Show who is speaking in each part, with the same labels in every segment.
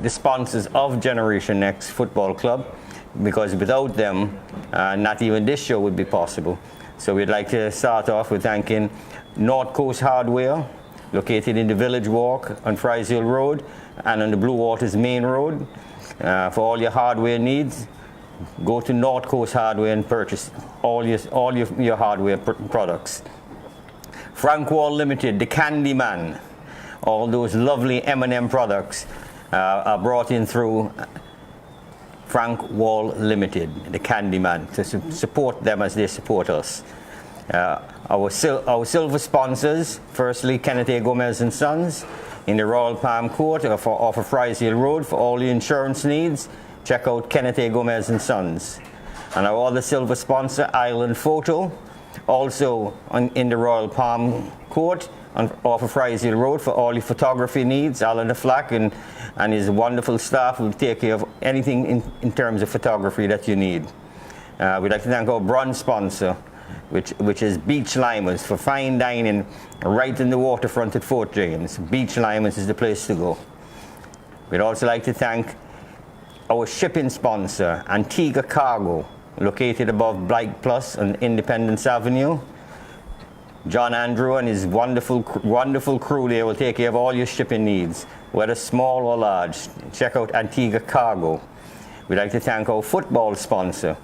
Speaker 1: the sponsors of Generation X Football Club, because without them, not even this show would be possible. So we'd like to start off with thanking North Coast Hardware, located in the Village Walk on Fries Hill Road and on the Blue Waters Main Road. For all your hardware needs, go to North Coast Hardware and purchase all your hardware products. Frank Wall Limited, the Candy Man. All those lovely M&M products are brought in through Frank Wall Limited, the Candy Man, to support them as they support us. Our silver sponsors, firstly, Kenneth A. Gomez and Sons in the Royal Palm Court off of Fries Hill Road. For all your insurance needs, check out Kenneth A. Gomez and Sons. And our other silver sponsor, Island Photo, also in the Royal Palm Court off of Fries Hill Road. For all your photography needs, Alan DeFlack and his wonderful staff will take care of anything in terms of photography that you need. We'd like to thank our bronze sponsor, which is Beach Limers, for fine dining right in the waterfront at Fort James. Beach Limers is the place to go. We'd also like to thank our shipping sponsor, Antigua Cargo, located above Blight Plus on Independence Avenue. John Andrew and his wonderful crew there will take care of all your shipping needs, whether small or large. Check out Antigua Cargo. We'd like to thank our football sponsor,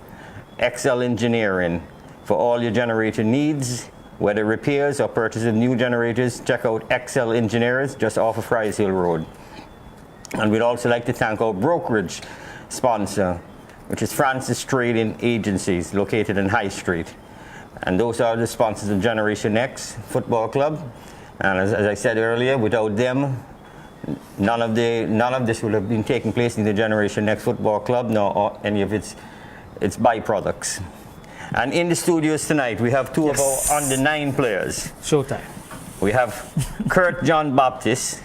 Speaker 1: Excel Engineering. For all your generator needs, whether repairs or purchase of new generators, check out Excel Engineers just off of Fries Hill Road. And we'd also like to thank our brokerage sponsor, which is Francis Trading Agencies, located in High Street. And those are the sponsors of Generation X Football Club. And as I said earlier, without them, none of this would have been taking place in the Generation X Football Club, nor any of its byproducts. And in the studios tonight, we have two of our under-9 players.
Speaker 2: Showtime.
Speaker 1: We have Kurt John-Baptiste,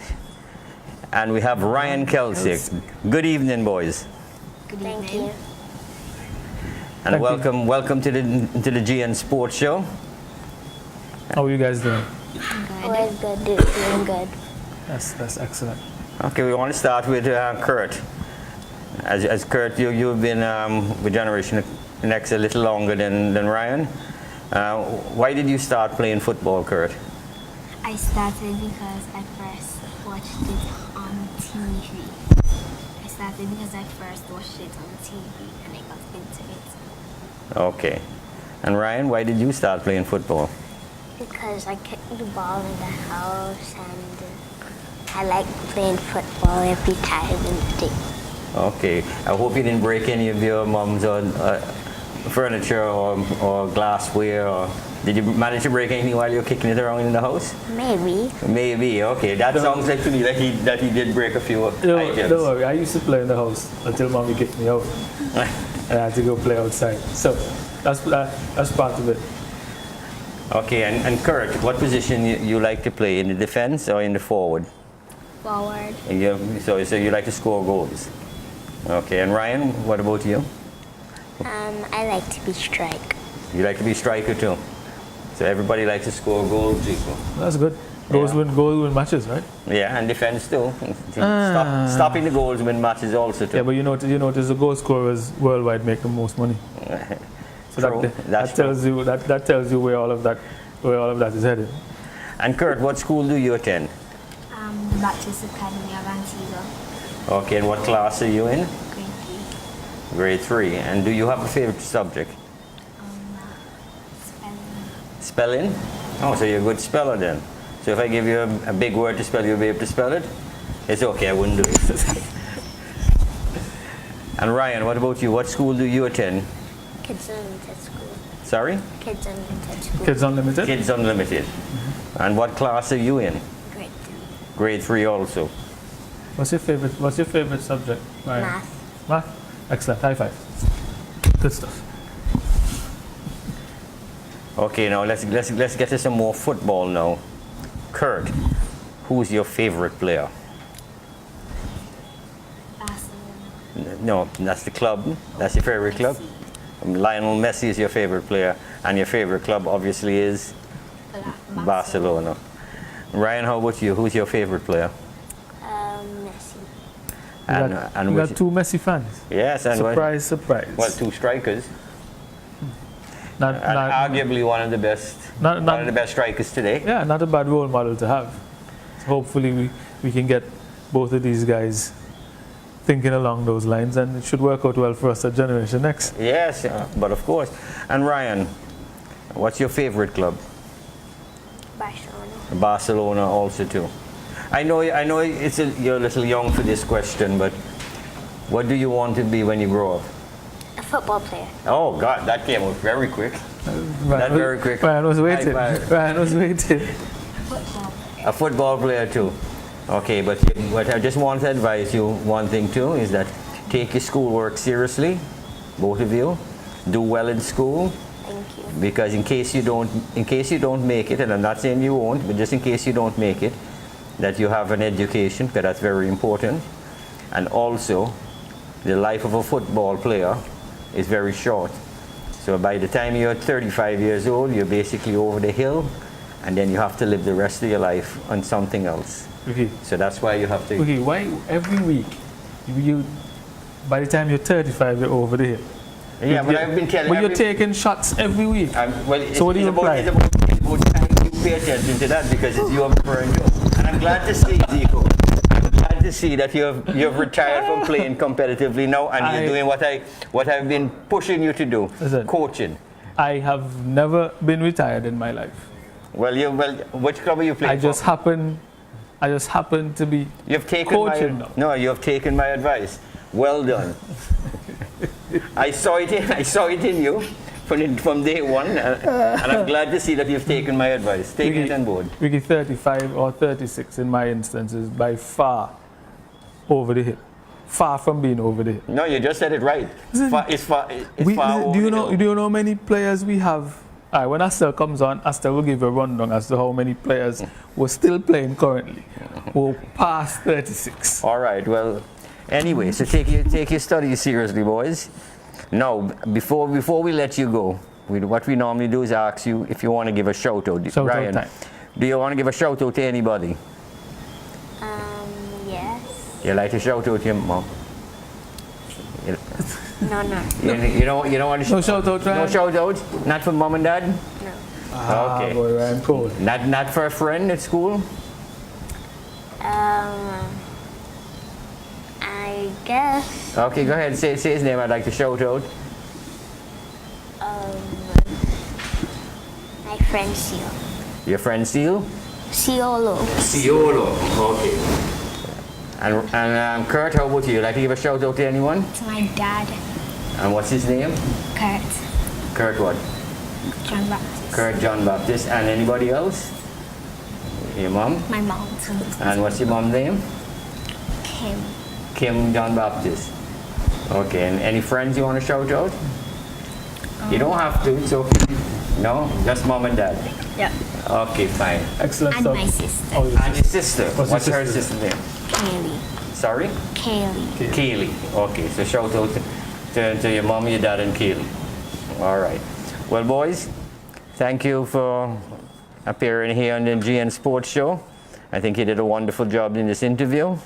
Speaker 1: and we have Ryan Kelsick. Good evening, boys.
Speaker 3: Good evening. Thank you.
Speaker 1: And welcome to the GN Sports Show.
Speaker 2: How are you guys doing?
Speaker 3: Always good, doing good.
Speaker 2: That's excellent.
Speaker 1: Okay, we want to start with Kurt. As Kurt, you've been with Generation X a little longer than Ryan. Why did you start playing football, Kurt?
Speaker 4: I started because I first watched it on TV. And I got into it.
Speaker 1: Okay. And Ryan, why did you start playing football?
Speaker 3: Because I kicked the ball in the house and I like playing football every time in the day.
Speaker 1: Okay. I hope you didn't break any of your mom's furniture or glassware, or did you manage to break anything while you were kicking it around in the house?
Speaker 3: Maybe.
Speaker 1: Maybe, okay. That sounds like to me that he did break a few items.
Speaker 2: Don't worry, I used to play in the house until mommy kicked me out. And I had to go play outside. So that's part of it.
Speaker 1: Okay, and Kurt, what position you like to play, in the defense or in the forward?
Speaker 4: Forward.
Speaker 1: So you like to score goals. Okay, and Ryan, what about you?
Speaker 3: I like to be striker.
Speaker 1: You like to be striker too? So everybody likes to score goals equal.
Speaker 2: That's good. Goals win matches, right?
Speaker 1: Yeah, and defense too. Stopping the goals win matches also too.
Speaker 2: Yeah, but you notice the goal scorers worldwide make the most money. So that tells you where all of that is headed.
Speaker 1: And Kurt, what school do you attend?
Speaker 4: The Baptist Academy of Antigua.
Speaker 1: Okay, and what class are you in?
Speaker 4: Grade 3.
Speaker 1: Grade 3. And do you have a favorite subject?
Speaker 4: Spelling.
Speaker 1: Spelling? Oh, so you're a good speller then. So if I give you a big word to spell, you'll be able to spell it? It's okay, I wouldn't do it. And Ryan, what about you? What school do you attend?
Speaker 3: Kids Unlimited School.
Speaker 1: Sorry?
Speaker 3: Kids Unlimited School.
Speaker 2: Kids Unlimited?
Speaker 1: Kids Unlimited. Mm-hmm. And what class are you in?
Speaker 3: Grade 3.
Speaker 1: Grade 3 also.
Speaker 2: What's your favorite subject, Ryan?
Speaker 3: Math.
Speaker 2: Math? Excellent. High five. Good stuff.
Speaker 1: Okay, now let's get to some more football now. Kurt, who's your favorite player?
Speaker 4: Barcelona.
Speaker 1: No, that's the club. That's your favorite club? Lionel Messi is your favorite player, and your favorite club obviously is Barcelona. Ryan, how about you? Who's your favorite player?
Speaker 3: Messi.
Speaker 1: And
Speaker 2: we
Speaker 1: which-
Speaker 2: got 2 Messi fans.
Speaker 1: Yes, and
Speaker 2: Surprise, surprise.
Speaker 1: well, 2 strikers.
Speaker 2: Not,
Speaker 1: And arguably one of the best strikers today.
Speaker 2: yeah, not a bad role model to have. So hopefully we can get both of these guys thinking along those lines, and it should work out well for us at Generation Next.
Speaker 1: Yes, but of course. And Ryan, what's your favorite club?
Speaker 3: Barcelona.
Speaker 1: Barcelona also too. I know you're a little young for this question, but what do you want to be when you grow up?
Speaker 3: A football player.
Speaker 1: Oh God, that came out very quick. Very quick.
Speaker 2: Ryan was waiting.
Speaker 1: High five.
Speaker 2: Ryan was waiting.
Speaker 4: Football.
Speaker 1: A football player too. Okay, but what I just want to advise you one thing too is that take your schoolwork seriously, both of you. Do well in school,
Speaker 3: Thank you.
Speaker 1: because in case you don't make it, and I'm not saying you won't, but just in case you don't make it, that you have an education, because that's very important. And also, the life of a football player is very short. So by the time you're 35 years old, you're basically over the hill, and then you have to live the rest of your life on something else.
Speaker 2: Okay.
Speaker 1: So that's why you have to.
Speaker 2: Okay, why every week by the time you're 35 you're over the hill?
Speaker 1: Yeah, but I've been telling.
Speaker 2: But you're taking shots every week. So what do you imply?
Speaker 1: It's about time you pay attention to that, because it's your preferred job. And I'm glad to see, Zico. I'm glad to see that you've retired from playing competitively now, and you're doing what I've been pushing you to do,
Speaker 2: Listen,
Speaker 1: coaching.
Speaker 2: I have never been retired in my life.
Speaker 1: Well, which club are you playing
Speaker 2: I just happen to be
Speaker 1: You've taken
Speaker 2: coaching now.
Speaker 1: No, you have taken my advice. Well done. I saw it in you from day one, and I'm glad to see that you've taken my advice. Take it on board.
Speaker 2: Ricky, 35 or 36 in my instance is by far over the hill. Far from being over the hill.
Speaker 1: No, you just said it right. It's far over
Speaker 2: do you
Speaker 1: the
Speaker 2: know?
Speaker 1: hill.
Speaker 2: Do you know how many players we have? All right, when Astel comes on, Astel will give a rundown as to how many players were still playing currently, who past 36.
Speaker 1: All right. Well, anyway, so take your studies seriously, boys. Now, before we let you go, what we normally do is ask you if you want to give a shout out.
Speaker 2: Shout out
Speaker 1: Ryan,
Speaker 2: time.
Speaker 1: do you want to give a shout out to anybody?
Speaker 3: Yes.
Speaker 1: You like to shout out to your mom?
Speaker 3: No.
Speaker 1: You don't want to
Speaker 2: No shout out, Ryan?
Speaker 1: No shout out? Not for mom and dad?
Speaker 3: No.
Speaker 1: Okay.
Speaker 2: Boy, Ryan, cool.
Speaker 1: Not for a friend at school?
Speaker 3: I guess.
Speaker 1: Okay, go ahead. Say his name. I'd like to shout out.
Speaker 3: My friend Seal.
Speaker 1: Your friend Seal?
Speaker 3: Ciolo.
Speaker 1: Ciolo. Okay. And Kurt, how about you? Like to give a shout out to anyone?
Speaker 4: To my dad,
Speaker 1: And what's his name?
Speaker 4: Kurt,
Speaker 1: Kurt what?
Speaker 4: John-Baptiste.
Speaker 1: Kurt John-Baptiste. And anybody else? Your mom?
Speaker 4: My mom too.
Speaker 1: And what's your mom's name?
Speaker 4: Kim.
Speaker 1: Kim John-Baptiste. Okay, and any friends you want to shout out? You don't have to, it's okay. No? Just mom and dad?
Speaker 3: Yeah.
Speaker 1: Okay, fine.
Speaker 2: Excellent
Speaker 4: And
Speaker 2: stuff.
Speaker 4: my sister,
Speaker 2: Oh,
Speaker 1: And your sister? What's her
Speaker 2: sister's
Speaker 1: sister's name?
Speaker 3: Kaylee.
Speaker 1: Sorry?
Speaker 3: Kaylee.
Speaker 1: Kaylee. Okay, so shout out to your mom, your dad, and Kaylee. All right. Well, boys, thank you for appearing here on the GN Sports Show. I think you did a wonderful job in this interview,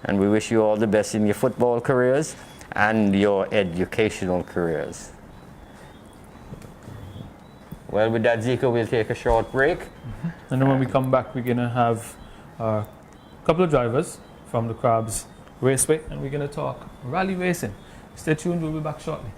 Speaker 1: and we wish you all the best in your football careers and your educational careers. Well, with that, Zico, we'll take a short break.
Speaker 2: And then when we come back, we're going to have a couple of drivers from the Crabs Raceway, and we're going to talk rally racing. Stay tuned, we'll be back shortly.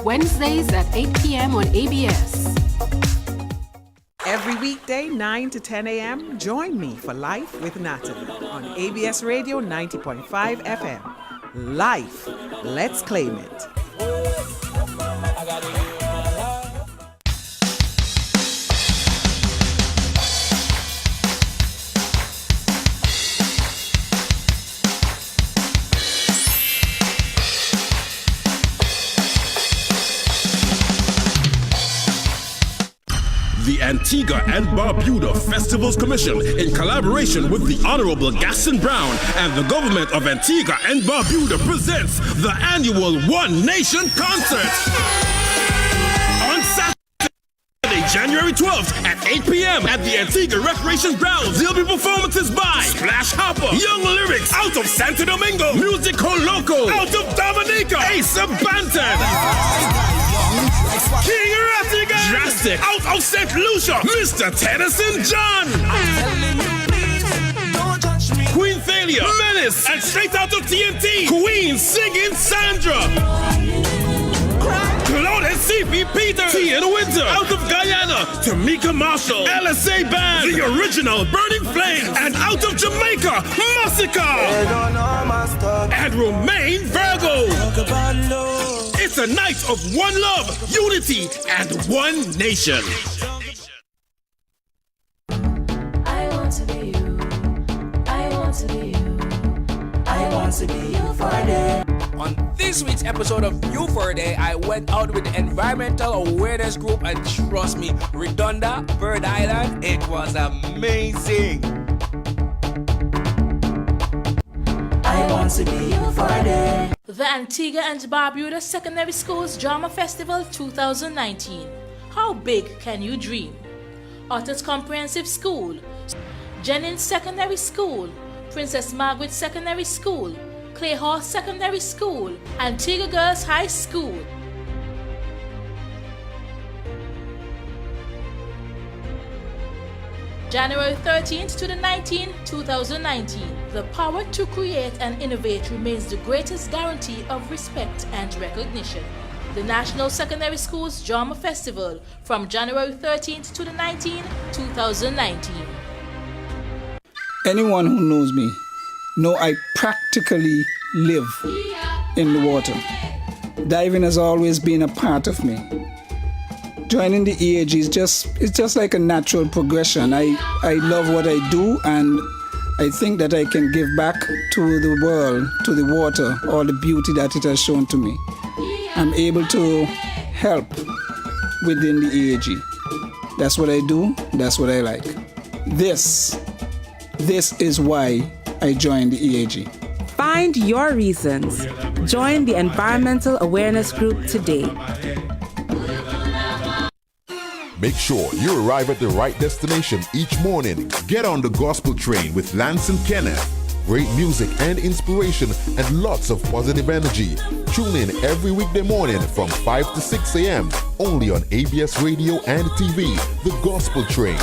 Speaker 5: Wednesdays at 8 p.m. on ABS.
Speaker 6: Every weekday, 9 to 10 a.m., join me for Life with Natalie on ABS Radio 90.5 FM. life. Let's claim it.
Speaker 7: The Antigua and Barbuda Festivals Commission, in collaboration with the Honorable Gaston Brown and the government of Antigua and Barbuda, presents the annual One Nation Concert on Saturday, January 12th at 8 p.m. at the Antigua Recreation Grounds. There'll be performances by Splash Hopper, Young Lyrics out of Santo Domingo, Musico Loco out of Dominica, Ace of Banton, King Ratigan, Drastic out of St. Lucia, Mr. Tennyson John, Queen Thalia, Millis, and straight out of TNT, Queen singing Sandra, Claude and CP Peter, T and Winter out of Guyana, Tamika Marshall, LSA Band, the original Burning Flame, and out of Jamaica, Massacre, and Romaine Virgo. It's a night of one love, unity, and one nation.
Speaker 8: I want to be you. I want to be you. I want to be you for a day.
Speaker 9: On this week's episode of You for a Day, I went out with the Environmental Awareness Group, and trust me, Redonda, Bird Island, it was amazing.
Speaker 8: I want to be you for a day.
Speaker 10: The Antigua and Barbuda Secondary Schools Drama Festival 2019. How big can you dream? Otters Comprehensive School, Jennings Secondary School, Princess Margaret Secondary School, Clayhorse Secondary School, Antigua Girls High School. January 13th to the 19th, 2019. The power to create and innovate remains the greatest guarantee of respect and recognition. The National Secondary Schools Drama Festival from January 13th to the 19th, 2019.
Speaker 11: Anyone who knows me know I practically live in the water. Diving has always been a part of me. Joining the EAG is just like a natural progression. I love what I do, and I think that I can give back to the world, to the water, all the beauty that it has shown to me. I'm able to help within the EAG. That's what I do, that's what I like. This is why I joined the EAG.
Speaker 6: Find your reasons. Join the Environmental Awareness Group today.
Speaker 12: Make sure you arrive at the right destination each morning. Get on the gospel train with Lance and Kenneth. Great music and inspiration and lots of positive energy. Tune in every weekday morning from 5 to 6 a.m. only on ABS Radio and TV, The Gospel Train.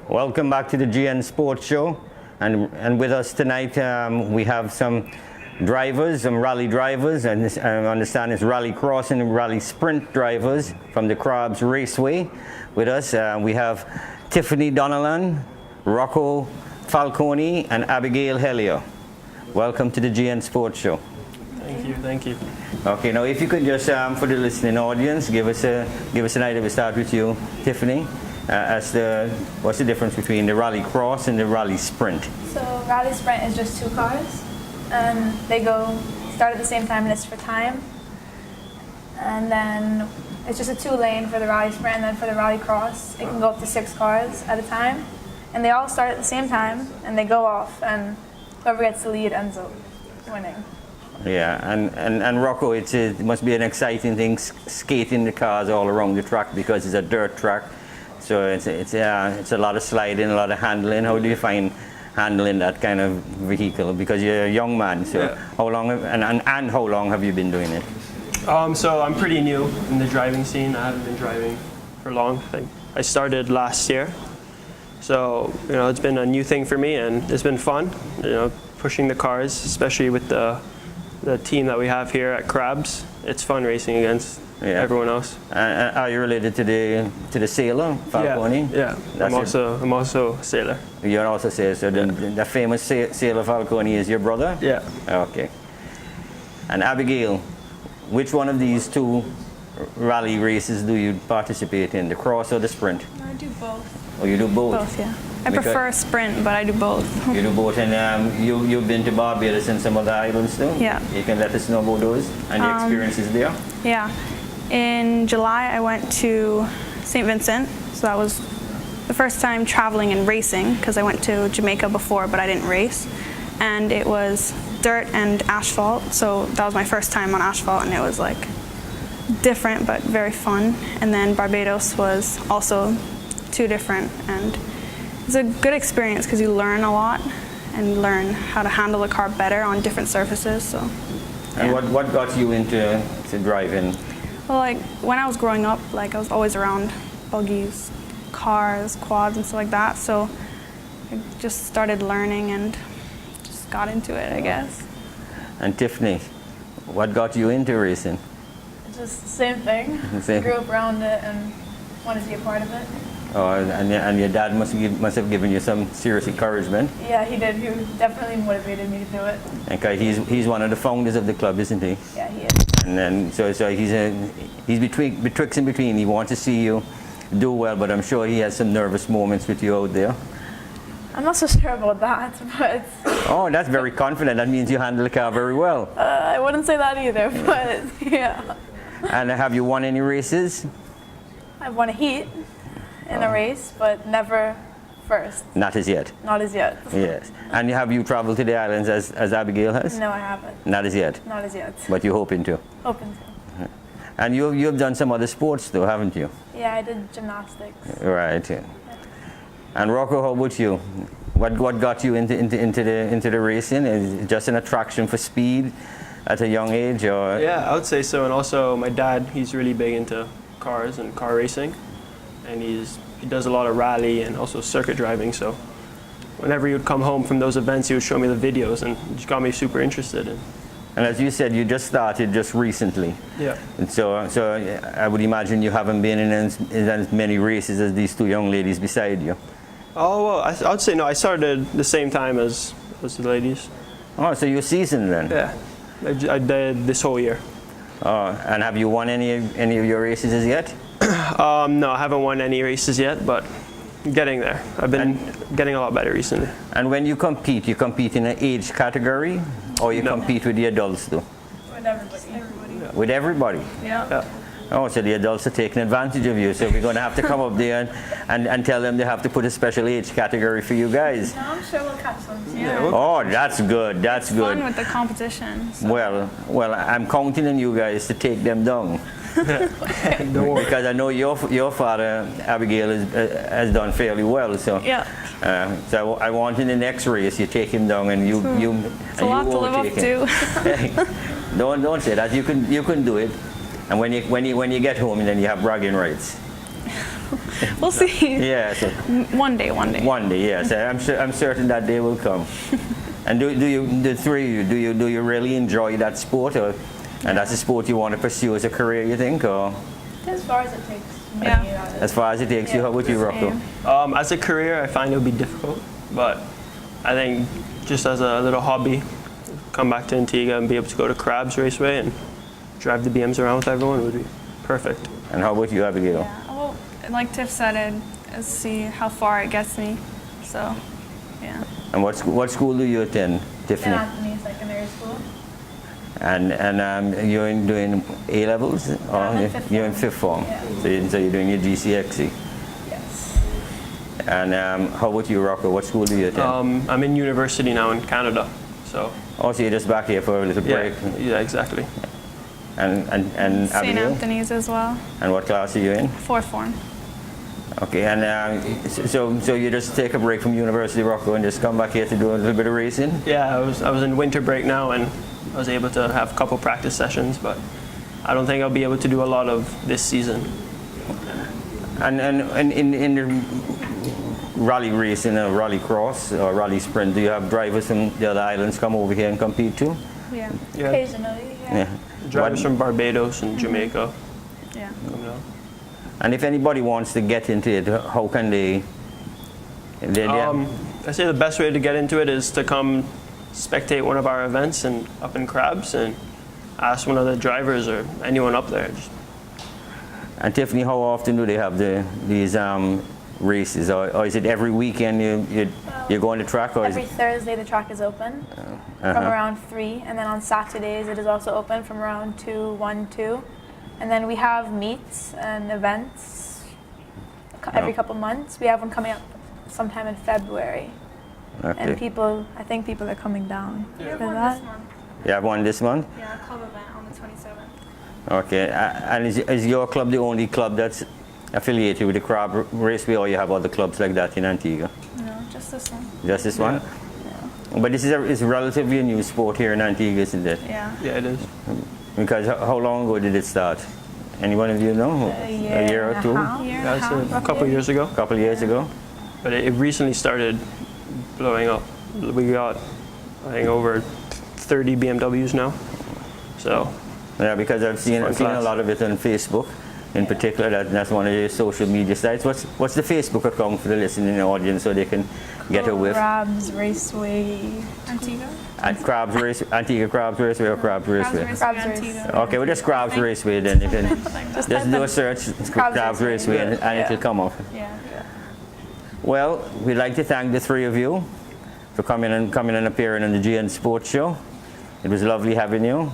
Speaker 1: Welcome back to the GN Sports Show, and with us tonight we have some drivers, some rally drivers, and I understand it's rally cross and rally sprint drivers from the Crabs Raceway. With us we have Tiffany Donelan, Rocco Falcone, and Abigail Hellier. Welcome to the GN Sports Show.
Speaker 13: Thank you.
Speaker 1: Okay, now if you could just for the listening audience give us an idea. We start with you, Tiffany. What's the difference between the rally cross and the rally sprint?
Speaker 14: So rally sprint is just two cars, and they start at the same time, and it's for time. And then it's just a 2-lane for the rally sprint, and then for the rally cross, it can go up to 6 cars at a time. And they all start at the same time, and they go off, and whoever gets the lead ends up winning.
Speaker 1: Yeah, and Rocco, it must be an exciting thing skating the cars all around the track because it's a dirt track. So it's a lot of sliding, a lot of handling. How do you find handling that kind of vehicle? Because you're a young man, so yeah. How long how long have you been doing it?
Speaker 13: So I'm pretty new in the driving scene. I haven't been driving for long. I started last year. So, it's been a new thing for me, and it's been fun, pushing the cars, especially with the team that we have here at Crabs. It's fun racing against everyone else.
Speaker 1: Are you related to the sailor, Falcone?
Speaker 13: Yeah. I'm also a sailor.
Speaker 1: You're also a sailor, so the famous sailor Falcone is your brother?
Speaker 13: Yeah.
Speaker 1: Okay. And Abigail, which one of these two rally races do you participate in, the cross or the sprint?
Speaker 14: I do both.
Speaker 1: Oh, you do both?
Speaker 14: Both, yeah. I prefer sprint, but I do both.
Speaker 1: You do both, and you've been to Barbados and some other islands too?
Speaker 14: Yeah.
Speaker 1: You can let us know about those and your experiences there?
Speaker 14: Yeah. In July, I went to St. Vincent, so that was the first time traveling and racing, because I went to Jamaica before, but I didn't race. And it was dirt and asphalt, so that was my first time on asphalt, and it was like different but very fun. And then Barbados was also too different, and it's a good experience because you learn a lot and learn how to handle the car better on different surfaces. So.
Speaker 1: And what got you into driving?
Speaker 14: Well, like when I was growing up, like I was always around buggies, cars, quads, and stuff like that. So I just started learning and just got into it, I guess.
Speaker 1: And Tiffany, what got you into racing?
Speaker 14: It's just the same thing.
Speaker 1: Same.
Speaker 14: Grew up around it and wanted to be a part of it.
Speaker 1: Oh, and your dad must have given you some serious encouragement.
Speaker 14: Yeah, he did. He definitely motivated me to do it.
Speaker 1: Okay, he's one of the founders of the club, isn't he?
Speaker 14: Yeah, he is.
Speaker 1: And then so he's betwixt and between. He wants to see you do well, but I'm sure he has some nervous moments with you out there.
Speaker 14: I'm not so sure about that, but...
Speaker 1: Oh, that's very confident. That means you handle the car very well.
Speaker 14: I wouldn't say that either, but yeah.
Speaker 1: And have you won any races?
Speaker 14: I've won a heat in a race, but never first.
Speaker 1: Not as yet.
Speaker 14: Not as yet.
Speaker 1: Yes. And have you traveled to the islands as Abigail has?
Speaker 14: No, I haven't.
Speaker 1: Not as yet.
Speaker 14: Not as yet.
Speaker 1: But you're hoping to.
Speaker 14: Hoping to.
Speaker 1: And you've done some other sports though, haven't you?
Speaker 14: Yeah, I did gymnastics.
Speaker 1: Right. Yeah. And Rocco, how about you? What got you into the racing? Is it just an attraction for speed at a young age, or?
Speaker 13: Yeah, I would say so. And also, my dad, he's really big into cars and car racing, and he does a lot of rally and also circuit driving. So, whenever he would come home from those events, he would show me the videos, and it just got me super interested.
Speaker 1: And as you said, you just started just recently.
Speaker 13: Yeah.
Speaker 1: And so I would imagine you haven't been in as many races as these two young ladies beside you.
Speaker 13: Oh, well, I would say no. I started the same time as the ladies.
Speaker 1: Oh, so you're seasoned then?
Speaker 13: Yeah. I did this whole year.
Speaker 1: And have you won any of your races as yet?
Speaker 13: No, I haven't won any races yet, but getting there. I've been getting a lot better recently.
Speaker 1: And when you compete in an age category, or you compete with the adults too?
Speaker 14: With everybody.
Speaker 1: Yeah. With everybody?
Speaker 14: Yeah.
Speaker 1: Oh, so the adults are taking advantage of you. So we're going to have to come up there and tell them they have to put a special age category for you guys.
Speaker 14: No, I'm sure we'll catch some.
Speaker 13: Yeah.
Speaker 1: Oh, that's good. That's good.
Speaker 14: Fun with the competition. So.
Speaker 1: Well, I'm counting on you guys to take them down. Because I know your father, Abigail, has done fairly well. So
Speaker 14: yeah.
Speaker 1: So I want in the next race you take him down and you
Speaker 14: it's a lot to live up
Speaker 1: to. Don't say that. You can do it. And when you get home, then you have bragging rights.
Speaker 14: We'll see.
Speaker 1: Yeah. So
Speaker 14: one day. One
Speaker 1: day, yes. I'm certain that day will come. And the three of you, do you really enjoy that sport, and that's a sport you want to pursue as a career, you think, or?
Speaker 14: As far as it takes.
Speaker 1: Yeah. As far as it takes you. How about you, Rocco?
Speaker 13: As a career, I find it would be difficult, but I think just as a little hobby, come back to Antigua and be able to go to Crabs Raceway and drive the BMs around with everyone would be perfect.
Speaker 1: And how about you, Abigail?
Speaker 14: Yeah, well, like Tiff said, I'd see how far it gets me. So, yeah.
Speaker 1: And what school do you attend, Tiffany?
Speaker 14: St. Anthony Secondary School.
Speaker 1: And you're doing A levels? You're in fifth form.
Speaker 14: Yeah.
Speaker 1: So you're doing your GCXE.
Speaker 14: Yes.
Speaker 1: And how about you, Rocco? What school do you attend?
Speaker 13: I'm in university now in Canada. So.
Speaker 1: Oh, so you're just back here for a little break?
Speaker 13: Yeah, exactly.
Speaker 1: And
Speaker 14: St.
Speaker 1: Abigail?
Speaker 14: Anthony's as well.
Speaker 1: And what class are you in?
Speaker 14: Fourth form.
Speaker 1: Okay, and so you just take a break from university, Rocco, and just come back here to do a little bit of racing?
Speaker 13: Yeah, I was in winter break now, and I was able to have a couple practice sessions, but I don't think I'll be able to do a lot of this season.
Speaker 1: And in the rally race, in a rally cross or rally sprint, do you have drivers from the other islands come over here and compete too?
Speaker 14: Yeah,
Speaker 13: Yeah.
Speaker 14: occasionally.
Speaker 1: Yeah.
Speaker 13: Drivers from Barbados and Jamaica.
Speaker 14: Yeah.
Speaker 13: Come down.
Speaker 1: And if anybody wants to get into it, how can they?
Speaker 13: I say the best way to get into it is to come spectate one of our events up in Crabs and ask one of the drivers or anyone up there.
Speaker 1: And Tiffany, how often do they have these races, or is it every weekend you go on the track? Or
Speaker 14: Every Thursday the track is open from around 3, and then on Saturdays it is also open from around 2, 1, 2. And then we have meets and events every couple months. We have one coming up sometime in February.
Speaker 1: Okay.
Speaker 14: And I think people are coming down for that.
Speaker 1: You have one this month?
Speaker 14: Yeah, a club event on the 27th.
Speaker 1: Okay, and is your club the only club that's affiliated with the Crab Raceway, or you have other clubs like that in Antigua?
Speaker 14: No, just this one.
Speaker 1: Just this one? Yeah. But this is a relatively new sport here in Antigua, isn't it?
Speaker 14: Yeah.
Speaker 13: Yeah, it is.
Speaker 1: Because how long ago did it start? Anyone of you know? A year or two?
Speaker 13: Yeah, a couple years ago.
Speaker 1: A couple years ago.
Speaker 13: But it recently started blowing up. We got, I think, over 30 BMWs now. So.
Speaker 1: Yeah, because I've seen a lot of it on Facebook. In particular, that's one of your social media sites. What's the Facebook account for the listening audience so they can get a whiff?
Speaker 14: Crabs Raceway Antigua.
Speaker 1: At Crabs Race, Antigua Crabs Raceway or Crabs Raceway?
Speaker 14: Crabs Raceway.
Speaker 1: Okay, well just Crabs Raceway then. You can just do a search, Crabs Raceway, and it'll come up.
Speaker 14: Yeah.
Speaker 1: Well, we'd like to thank the three of you for coming and appearing on the GN Sports Show. It was lovely having you,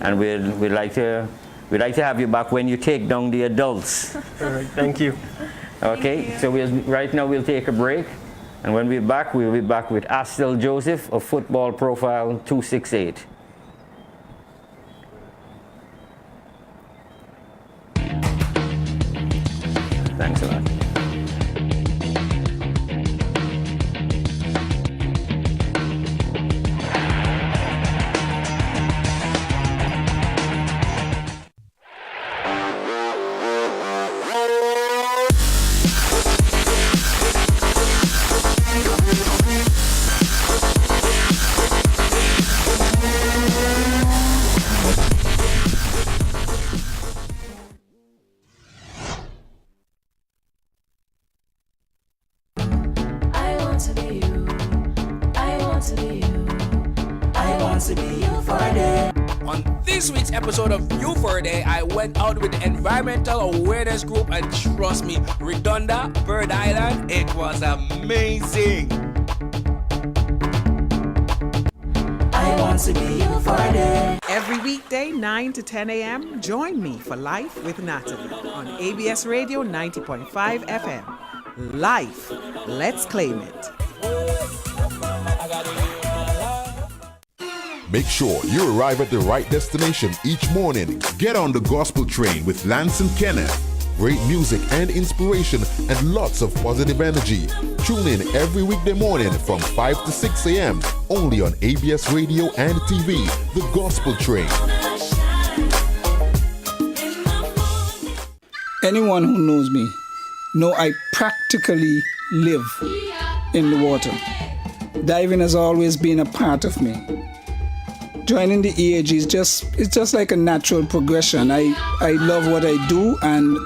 Speaker 1: and we'd like to have you back when you take down the adults.
Speaker 13: All right, thank you.
Speaker 1: Okay, so right now we'll take a break, and when we'll be back with Astel Joseph of Football Profile 268. Thanks a lot.
Speaker 9: This week's episode of You for a Day, I went out with the environmental awareness group, and trust me, Redonda, Bird Island, it was amazing.
Speaker 15: I want to be you for a day. Every weekday, 9 to 10 a.m., join me for Life with Natalie on ABS Radio 90.5 FM. Life, let's claim it.
Speaker 12: Make sure you arrive at the right destination each morning. Get on the gospel train with Lance and Kenneth. Great music and inspiration and lots of positive energy. Tune in every weekday morning from 5 to 6 a.m. only on ABS Radio and TV, The Gospel Train.
Speaker 11: Anyone who knows me know I practically live in the water. Diving has always been a part of me. Joining the EAG is just like a natural progression. I love what I do, and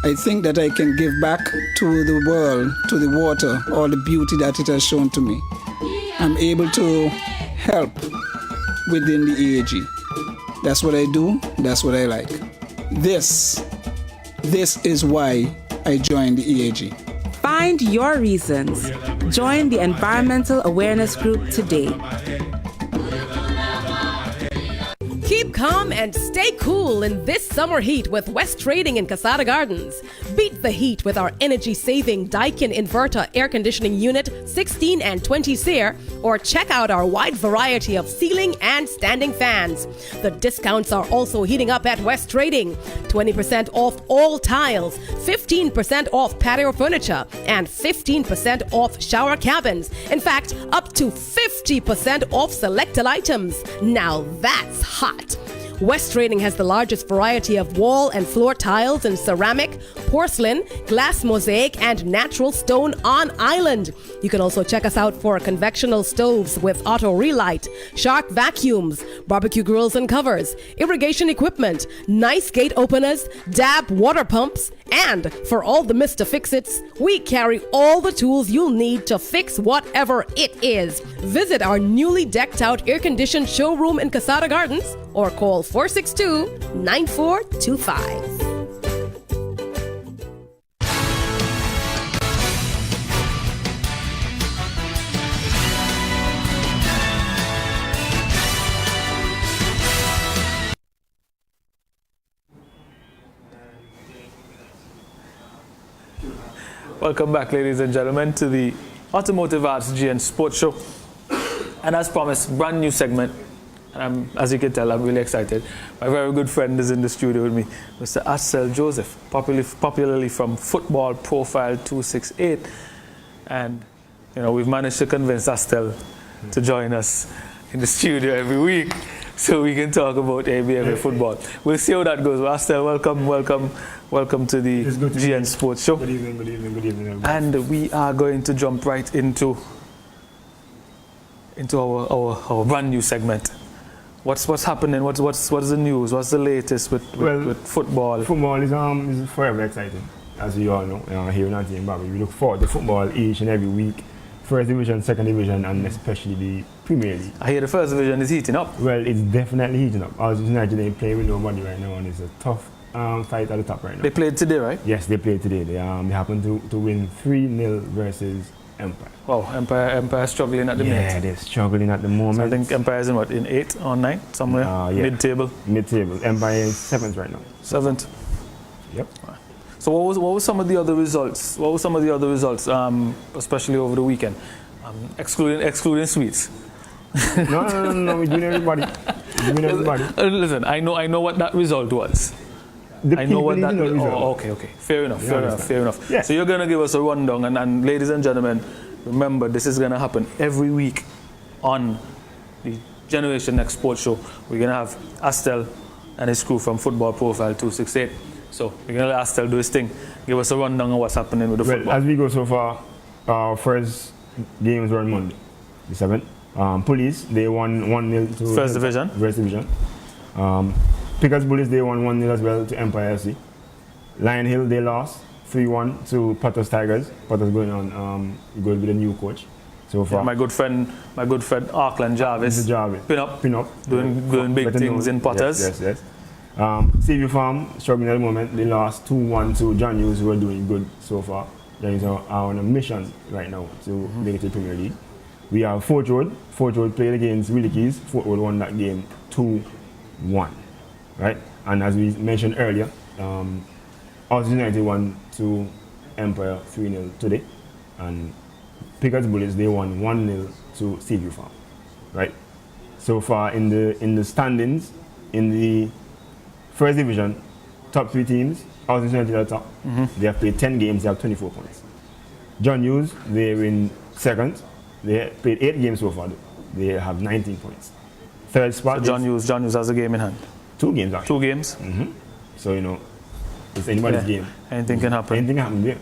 Speaker 11: I think that I can give back to the world, to the water, all the beauty that it has shown to me. I'm able to help within the EAG. That's what I do, that's what I like. This is why I joined the EAG.
Speaker 6: Find your reasons. Join the Environmental Awareness Group today.
Speaker 5: Keep calm and stay cool in this summer heat with West Trading in Casada Gardens. Beat the heat with our energy-saving Daikin Inverter air conditioning unit 16 and 20 SEER, or check out our wide variety of ceiling and standing fans. The discounts are also heating up at West Trading. 20% off all tiles, 15% off patio furniture, and 15% off shower cabins. In fact, up to 50% off selected items. Now that's hot. West Trading has the largest variety of wall and floor tiles in ceramic, porcelain, glass mosaic, and natural stone on island. You can also check us out for convectional stoves with auto relight, Shark vacuums, barbecue grills and covers, irrigation equipment, nice gate openers, DAB water pumps, and for all the Mr. Fix-Its, we carry all the tools you'll need to fix whatever it is. Visit our newly decked out air-conditioned showroom in Casada Gardens or call 462-9425.
Speaker 2: Welcome back, ladies and gentlemen, to the Automotive Arts GN Sports Show. And as promised, brand new segment. And as you can tell, I'm really excited. My very good friend is in the studio with me, Mr. Astel Joseph, popularly from Football Profile 268. And, you know, we've managed to convince Astel to join us in the studio every week so we can talk about ABFA football. We'll see how that goes. Well, Astel, welcome to the GN Sports Show.
Speaker 16: Good evening. Everybody.
Speaker 2: And we are going to jump right into our brand new segment. What's happening? What's the news? What's the latest with football?
Speaker 16: Football is forever exciting, as you all know. Here in Zimbabwe, we look forward to football each and every week. First division, second division, and especially the Premier League.
Speaker 2: I hear the first division is heating up.
Speaker 16: Well, it's definitely heating up. As United, they play with nobody right now, and it's a tough fight at the top right now.
Speaker 2: They played today, right?
Speaker 16: Yes, they played today. They happened to win 3-0 versus Empire.
Speaker 2: Wow, Empire struggling at the minute.
Speaker 16: Yeah, they're struggling at the moment.
Speaker 2: So I think Empire is in 8 or 9 somewhere. Mid-table.
Speaker 16: Mid-table. Empire is 7th right now.
Speaker 2: 7th.
Speaker 16: Yep.
Speaker 2: So what was some of the other results? Especially over the weekend, excluding Sweets.
Speaker 16: No, we're doing everybody.
Speaker 2: Listen, I know what that result was. I know what that. Okay. Fair enough.
Speaker 16: Yes.
Speaker 2: So you're gonna give us a rundown, and ladies and gentlemen, remember this is gonna happen every week on the Generation Next Sports Show. We're gonna have Astel and his crew from Football Profile 268. So we're gonna let Astel do his thing. Give us a rundown on what's happening with the football.
Speaker 16: As we go so far, our first games were on Monday, the 7th. Police, they won 1-0 to
Speaker 2: First Division.
Speaker 16: Pickers Bullies, they won 1-0 as well to Empire FC. Lion Hill, they lost 3-1 to Potters Tigers. Potters going on good with a new coach. So far,
Speaker 2: my good friend Auckland Jarvis. Pin up. Doing big things in Potters.
Speaker 16: Yes. Seaview Farm struggling at the moment. They lost 2-1 to John Hughes, who are doing good so far. John Hughes are on a mission right now to make it to the Premier League. We have Fort Road. Fort Road played against Willie Keys. Fort Road won that game 2-1. Right? And as we mentioned earlier, Austin United won to Empire 3-0 today. And Pickers Bullets, they won 1-0 to Seaview Farm. Right? So far in the standings, in the first division, top 3 teams, Austin United at the top. They have played 10 games, they have 24 points. John Hughes, they're in second. They played 8 games so far. They have 19 points. Third spot.
Speaker 2: So John Hughes has a game in hand.
Speaker 16: 2 games actually.
Speaker 2: 2 games.
Speaker 16: So it's anybody's game.
Speaker 2: Anything can happen.
Speaker 16: Anything can happen there.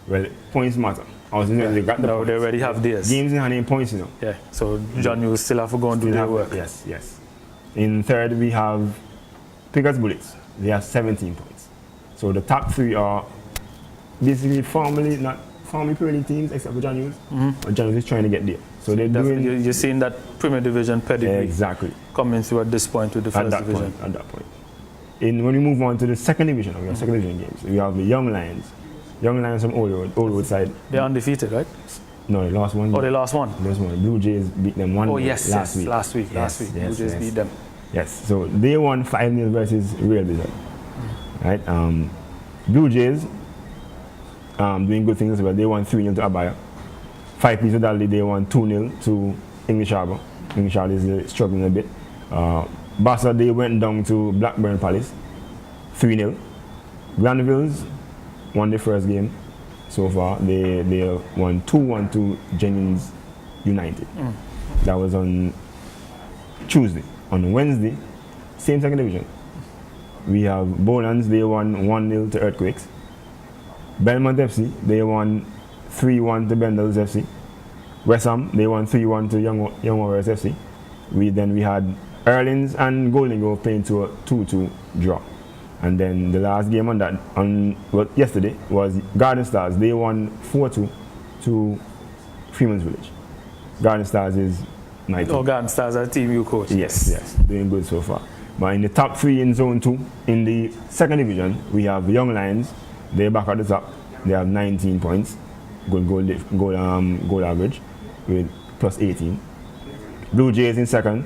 Speaker 16: Well, points matter. They got
Speaker 2: they already have theirs.
Speaker 16: Games in hand in points.
Speaker 2: Yeah. So John Hughes still have to go and do their work.
Speaker 16: Yes. In third we have Pickers Bullets. They have 17 points. So the top 3 are basically formerly Premier League teams except for John Hughes. But John Hughes is trying to get there. So they're doing.
Speaker 2: You're seeing that Premier Division pedigree.
Speaker 16: Exactly.
Speaker 2: Coming through at this point with the first division.
Speaker 16: At that point. When we move on to the second division, we have second division games. We have the Young Lions from Old Road side.
Speaker 2: They're undefeated, right?
Speaker 16: No, they lost one.
Speaker 2: Oh, they lost one.
Speaker 16: Blue Jays beat them 1-0
Speaker 2: last week. Blue Jays beat them.
Speaker 16: Yes, so they won 5-0 versus Real Blizzard. Right? Blue Jays doing good things as well. They won 3-0 to Abaya. 5 Peter Dudley, they won 2-0 to English Harbour. English Harbour is struggling a bit. Bassa, they went down to Blackburn Palace, 3-0. Granvilles won the first game so far. They won 2-1 to Jennings United. That was on Tuesday. On Wednesday, same second division. We have Bolans, they won 1-0 to Earthquakes. Belmont FC, they won 3-1 to Bendels FC. West Ham, they won 3-1 to Young Warriors FC. Then we had Erlins and Golden Grove playing to a 2-2 draw. And then the last game yesterday was Garden Stars. They won 4-2 to Freeman's Village. Garden Stars is my team.
Speaker 2: Oh, Garden Stars are the team you coach.
Speaker 16: Yes, doing good so far. But in the top 3 in Zone 2, in the second division, we have Young Lions. They're back at the top. They have 19 points, goal average, with plus 18. Blue Jays in second.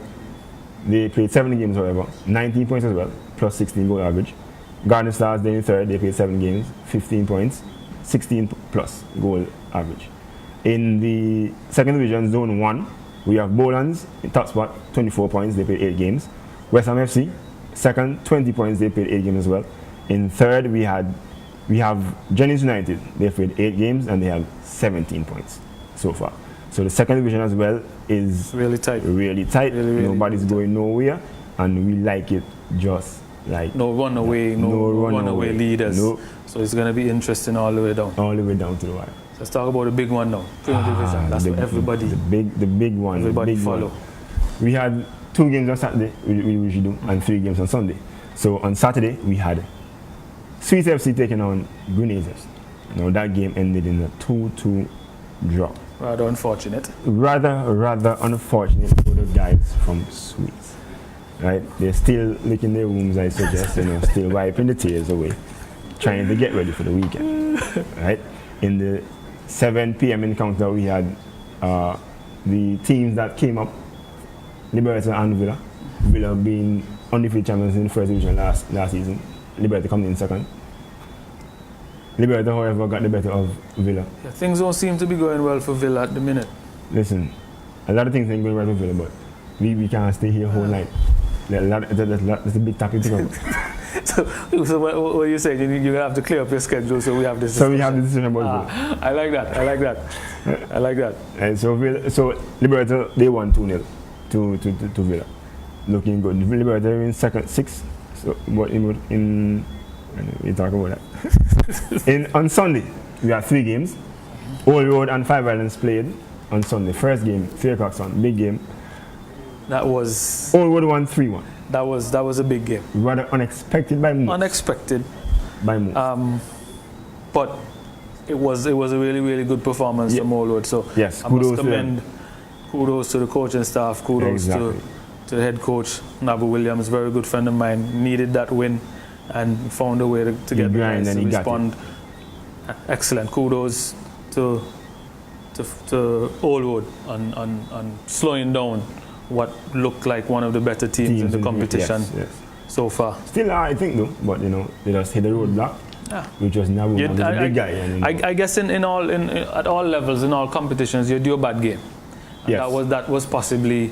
Speaker 16: They played 7 games, however, 19 points as well, plus 16 goal average. Garden Stars, they're in third. They played 7 games, 15 points, 16 plus goal average. In the second division, Zone 1, we have Bolans in top spot, 24 points. They played 8 games. West Ham FC, second, 20 points. They played 8 games as well. In third, we have Jennings United. They played 8 games and they have 17 points so far. So the second division as well is
Speaker 2: really tight.
Speaker 16: Really, nobody's going nowhere, and we like it just like
Speaker 2: no runaway leaders.
Speaker 16: No.
Speaker 2: So it's going to be interesting all the way down.
Speaker 16: All the way down to the wire.
Speaker 2: So let's talk about the big one now. Division. That's what everybody.
Speaker 16: The big one.
Speaker 2: Everybody
Speaker 16: big
Speaker 2: follow.
Speaker 16: One. We had 2 games on Saturday, we usually do, and 3 games on Sunday. So on Saturday we had Sweet FC taking on Grenades FC. Now that game ended in a 2-2 draw.
Speaker 2: Rather unfortunate.
Speaker 16: Rather unfortunate for the guys from Sweet. Right? They're still licking their wounds, I suggest, still wiping the tears away, trying to get ready for the weekend. Right? In the 7 p.m. encounter, we had the teams that came up, Liberty and Villa. Villa being undefeated champions in the first division last season. Liberty coming in second. Liberty, however, got the better of Villa.
Speaker 2: Yeah, things don't seem to be going well for Villa at the minute.
Speaker 16: Listen, a lot of things ain't going well for Villa, but we can't stay here whole night. That's a big topic to cover.
Speaker 2: So what are you saying? You're going to have to clear up your schedule so we have this
Speaker 16: discussion. So we have this discussion about
Speaker 2: Villa. I like that.
Speaker 16: And so Liberty, they won 2-0 to Villa. Looking good. Liberty in second, 6. So what we talk about that. On Sunday, we had 3 games. Old Road and 5 Islands played on Sunday. First game, 3 o'clock Sun, big game.
Speaker 2: That was...
Speaker 16: Old Road won 3-1.
Speaker 2: That was a big game.
Speaker 16: Rather unexpected by moves.
Speaker 2: Unexpected.
Speaker 16: By moves.
Speaker 2: But it was a really, really good performance from Old Road. So
Speaker 16: yes,
Speaker 2: I must commend kudos to the coaching staff, kudos to the head coach, Nabu Williams, very good friend of mine, needed that win and found a way to get the guys to respond. Excellent. Kudos to Old Road on slowing down what looked like one of the better teams in the competition so far.
Speaker 16: Still I think though, but they just hit the roadblock, which was Nabu, the big guy.
Speaker 2: I guess at all levels, in all competitions, you do a bad game. And that was possibly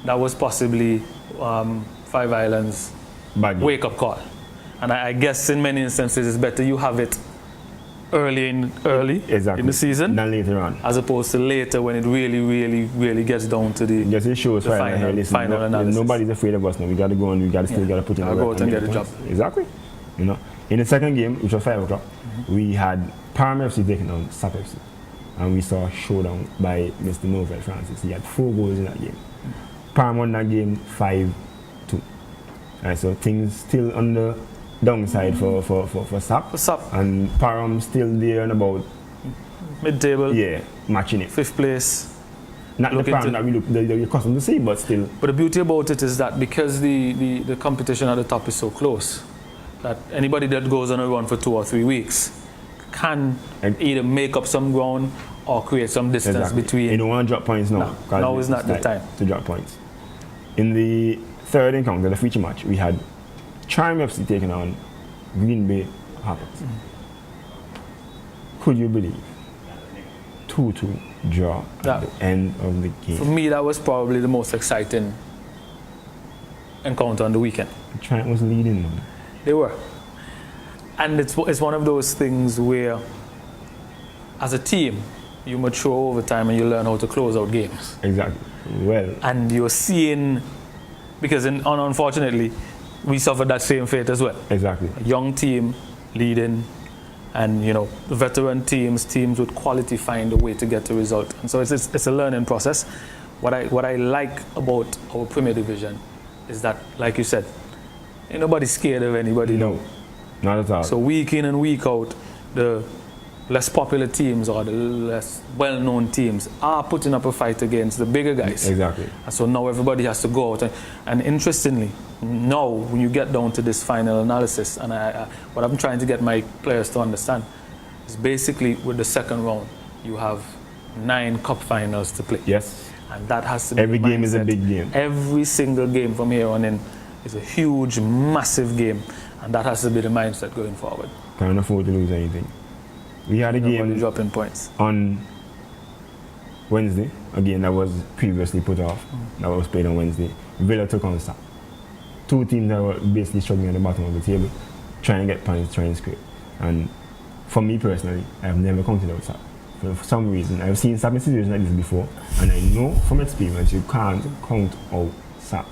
Speaker 2: 5 Islands wake-up call. And I guess in many instances it's better you have it early in the season
Speaker 16: than later on,
Speaker 2: as opposed to later when it really gets down to the final analysis.
Speaker 16: Nobody's afraid of us now. We got to go and still got to put in the work.
Speaker 2: Go out and get a job.
Speaker 16: Exactly. In the second game, which was 5 o'clock, we had Parham FC taking on SAP FC. And we saw a showdown by Mr. Novel Francis. He had 4 goals in that game. Parham won that game 5-2. Right, so things still on the downside for SAP. And Parham still there and about
Speaker 2: mid-table.
Speaker 16: Yeah, matching it.
Speaker 2: 5th place.
Speaker 16: Not the Parham that we're accustomed to see, but still.
Speaker 2: But the beauty about it is that because the competition at the top is so close, that anybody that goes on a run for 2 or 3 weeks can either make up some ground or create some distance between.
Speaker 16: You don't want to drop points now.
Speaker 2: No, now is not the time
Speaker 16: to drop points. In the third encounter, the feature match, we had Charm FC taking on Green Bay Harpers. Could you believe 2-2 draw at the end of the game?
Speaker 2: For me, that was probably the most exciting encounter on the weekend.
Speaker 16: Charm was leading them.
Speaker 2: They were. And it's one of those things where, as a team, you mature over time and you learn how to close out games.
Speaker 16: Exactly. Well.
Speaker 2: And you're seeing, because unfortunately, we suffered that same fate as well.
Speaker 16: Exactly.
Speaker 2: A young team leading, and veteran teams with quality find a way to get a result. And so it's a learning process. What I like about our Premier Division is that, like you said, ain't nobody scared of anybody.
Speaker 16: No, not at all.
Speaker 2: So week in and week out, the less popular teams or the less well-known teams are putting up a fight against the bigger guys.
Speaker 16: Exactly.
Speaker 2: And so now everybody has to go out. And interestingly, now when you get down to this final analysis, and what I'm trying to get my players to understand is basically with the second round, you have 9 cup finals to play.
Speaker 16: Yes.
Speaker 2: And that has to be
Speaker 16: every game is a big game.
Speaker 2: Every single game from here on in is a huge, massive game. And that has to be the mindset going forward.
Speaker 16: Can't afford to lose anything. We had a game
Speaker 2: dropping points
Speaker 16: on Wednesday, a game that was previously put off, that was played on Wednesday. Villa took on SAP. 2 teams that were basically struggling at the bottom of the table, trying to get points, trying to scrape. And for me personally, I have never counted out SAP. For some reason, I've seen SAP in situations like this before, and I know from experience you can't count out SAP.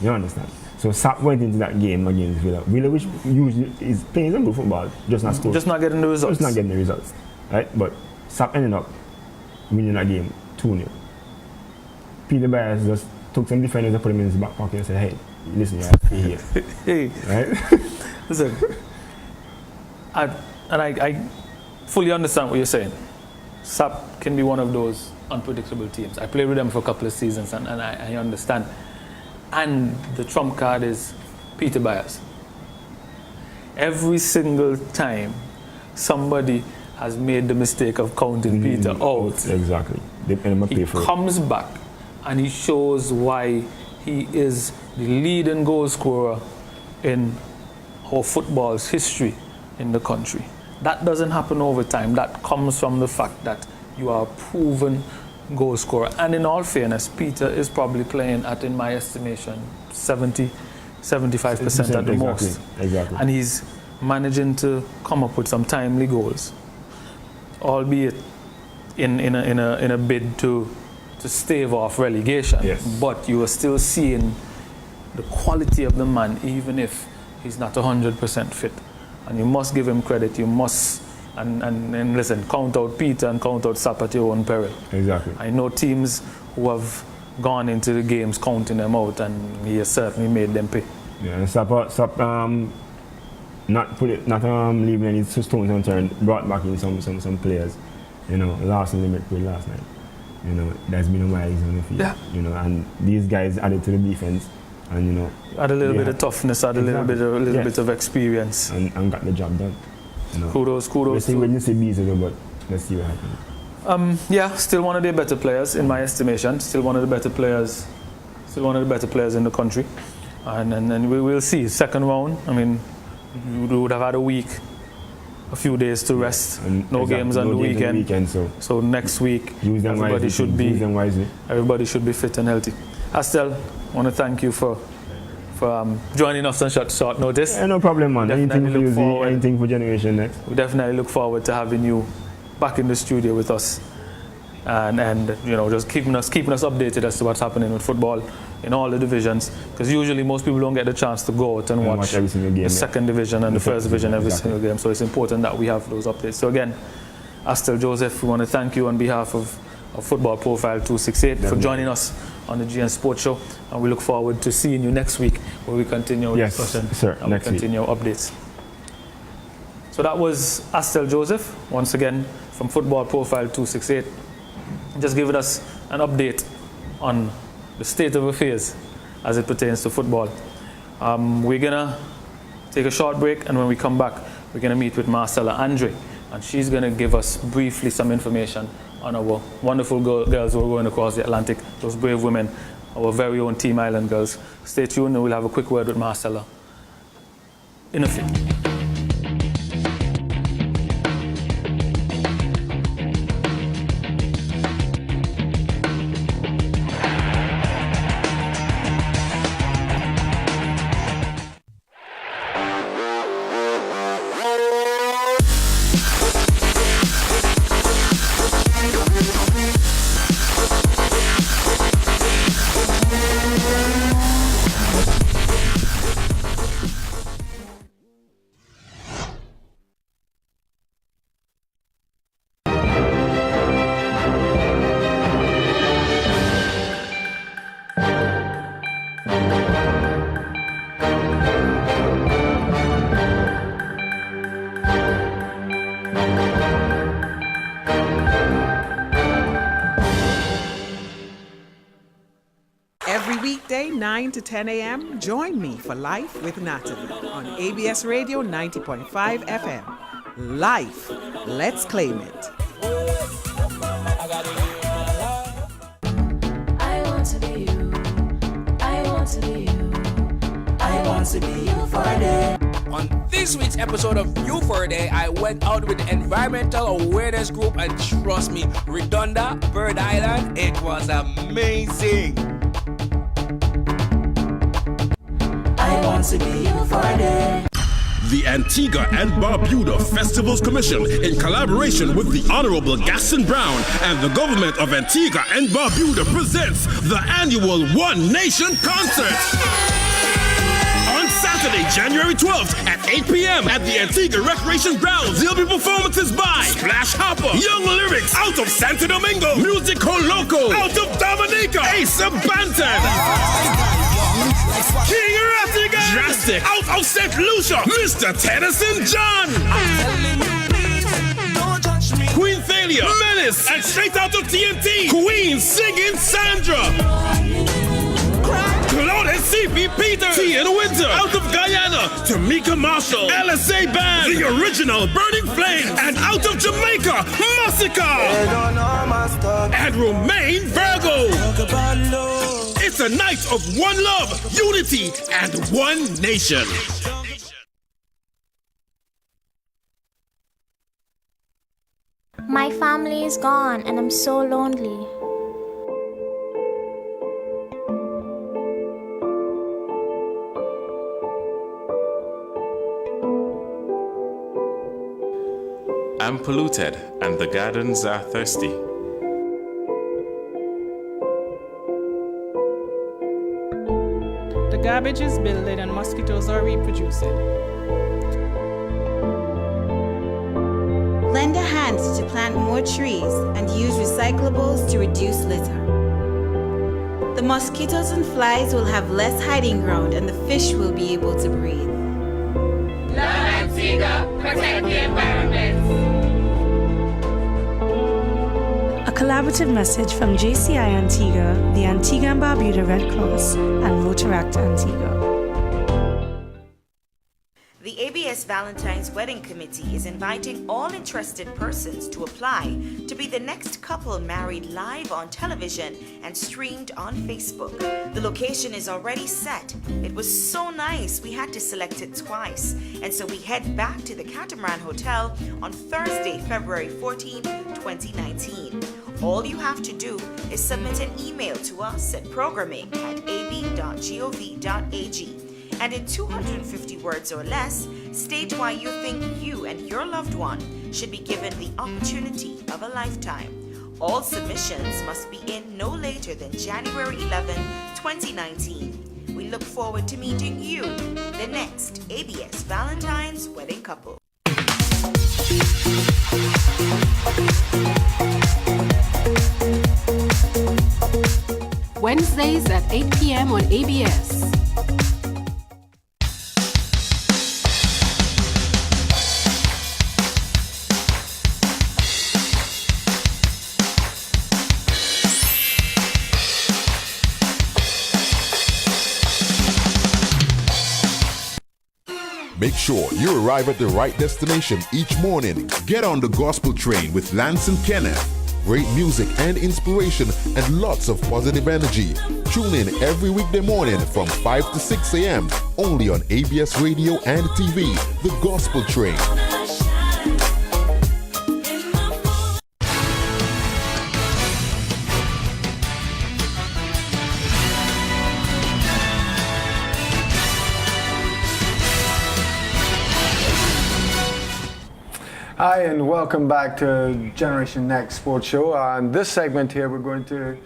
Speaker 16: You understand? So SAP went into that game against Villa. Villa, which usually is playing some good football, just not scoring.
Speaker 2: Just not getting the results.
Speaker 16: Just not getting the results. Right? But SAP ended up winning that game 2-0. Peter Byers just took some defenders and put them in his back pocket and said, hey, listen, you have to stay here.
Speaker 2: Hey.
Speaker 16: Right?
Speaker 2: Listen, I fully understand what you're saying. SAP can be one of those unpredictable teams. I played with them for a couple of seasons and I understand. And the trump card is Peter Byers. Every single time somebody has made the mistake of counting Peter out,
Speaker 16: exactly. He
Speaker 2: comes back and he shows why he is the leading goal scorer in our football's history in the country. That doesn't happen over time. That comes from the fact that you are a proven goal scorer. And in all fairness, Peter is probably playing at, in my estimation, 75% at the most.
Speaker 16: Exactly.
Speaker 2: And he's managing to come up with some timely goals, albeit in a bid to stave off relegation.
Speaker 16: Yes.
Speaker 2: But you are still seeing the quality of the man, even if he's not 100% fit. And you must give him credit. You must, and listen, count out Peter and count out SAP at your own peril.
Speaker 16: Exactly.
Speaker 2: I know teams who have gone into the games counting them out, and he has certainly made them pay.
Speaker 16: Yeah, and SAP not leaving any stones unturned, brought back in some players. Last limit played last night. There's been a while he's on the field.
Speaker 2: Yeah.
Speaker 16: And these guys added to the defense. And
Speaker 2: add a little bit of toughness, add a little bit of experience,
Speaker 16: and got the job done.
Speaker 2: Kudos.
Speaker 16: Let's see when you say Beasley, but let's see what happens.
Speaker 2: Yeah, still one of the better players in my estimation. Still one of the better players in the country, and then we will see. Second round. I mean, you would have had a few days to rest. No games on the weekend. So next week, everybody should be fit and healthy. Astel, I want to thank you for joining us on short notice.
Speaker 16: Yeah, no problem, man. Anything for Generation Next.
Speaker 2: We definitely look forward to having you back in the studio with us, and just keeping us updated as to what's happening with football in all the divisions. Because usually most people don't get the chance to go out and watch
Speaker 16: every single game,
Speaker 2: the second division and the first division every single game. So it's important that we have those updates. So again, Astel Joseph, we want to thank you on behalf of Football Profile 268 for joining us on the GN Sports Show, and we look forward to seeing you next week where we continue our discussion and we continue our updates. So that was Astel Joseph, once again from Football Profile 268, just giving us an update on the state of affairs as it pertains to football. We're gonna take a short break, and when we come back, we're gonna meet with Marcella Andre, and she's gonna give us briefly some information on our wonderful girls who are going across the Atlantic, those brave women, our very own Team Island girls. Stay tuned, and we'll have a quick word with Marcella in a few.
Speaker 15: 9 to 10 a.m., join me for Life with Natalie on ABS Radio 90.5 FM. Life, let's claim it.
Speaker 8: I want to be you. I want to be you. I want to be you for a day.
Speaker 9: On this week's episode of You for a Day, I went out with the environmental awareness group, and trust me, Redonda, Bird Island, it was amazing.
Speaker 8: I want to be you for a day.
Speaker 7: The Antigua and Barbuda Festivals Commission, in collaboration with the Honorable Gaston Brown and the government of Antigua and Barbuda, presents the annual One Nation Concert. On Saturday, January 12th at 8 p.m. at the Antigua Recreation Grounds, there'll be performances by Splash Hopper, Young Lyrics out of Santo Domingo, Musico Loco out of Dominica, Ace Banton, King Ratigan, Drastic out of St. Lucia, Mr. Tennyson John, Queen Thalia, Millis, and straight out of TNT, Queen singing Sandra, Claude and CP Peter, T and Winter out of Guyana, Tamika Marshall, LSA Band, the original Burning Flame, and out of Jamaica, Massacre, and Romain Virgo. It's a night of one love, unity, and one nation.
Speaker 3: My family is gone and I'm so lonely.
Speaker 17: I'm polluted and the gardens are thirsty.
Speaker 18: The garbage is building and mosquitoes are reproducing.
Speaker 19: Lend a hand to plant more trees and use recyclables to reduce litter. The mosquitoes and flies will have less hiding ground and the fish will be able to breathe.
Speaker 8: Love Antigua, protect the environment.
Speaker 20: A collaborative message from JCI Antigua, the Antigua and Barbuda Red Cross, and Rotaract Antigua.
Speaker 21: The ABS Valentine's Wedding Committee is inviting all interested persons to apply to be the next couple married live on television and streamed on Facebook. The location is already set. It was so nice we had to select it twice, and so we head back to the Catamaran Hotel on Thursday, February 14th, 2019. All you have to do is submit an email to us at programming@ab.gov.ag. And in 250 words or less, state why you think you and your loved one should be given the opportunity of a lifetime. All submissions must be in no later than January 11, 2019. We look forward to meeting you, the next ABS Valentine's Wedding Couple.
Speaker 5: Wednesdays at 8 p.m. on ABS.
Speaker 12: Make sure you arrive at the right destination each morning. Get on the gospel train with Lance and Kenneth. Great music and inspiration and lots of positive energy. Tune in every weekday morning from 5 to 6 a.m. only on ABS Radio and TV, The Gospel Train.
Speaker 22: Hi and welcome back to Generation Next Sports Show. In this segment here we're going to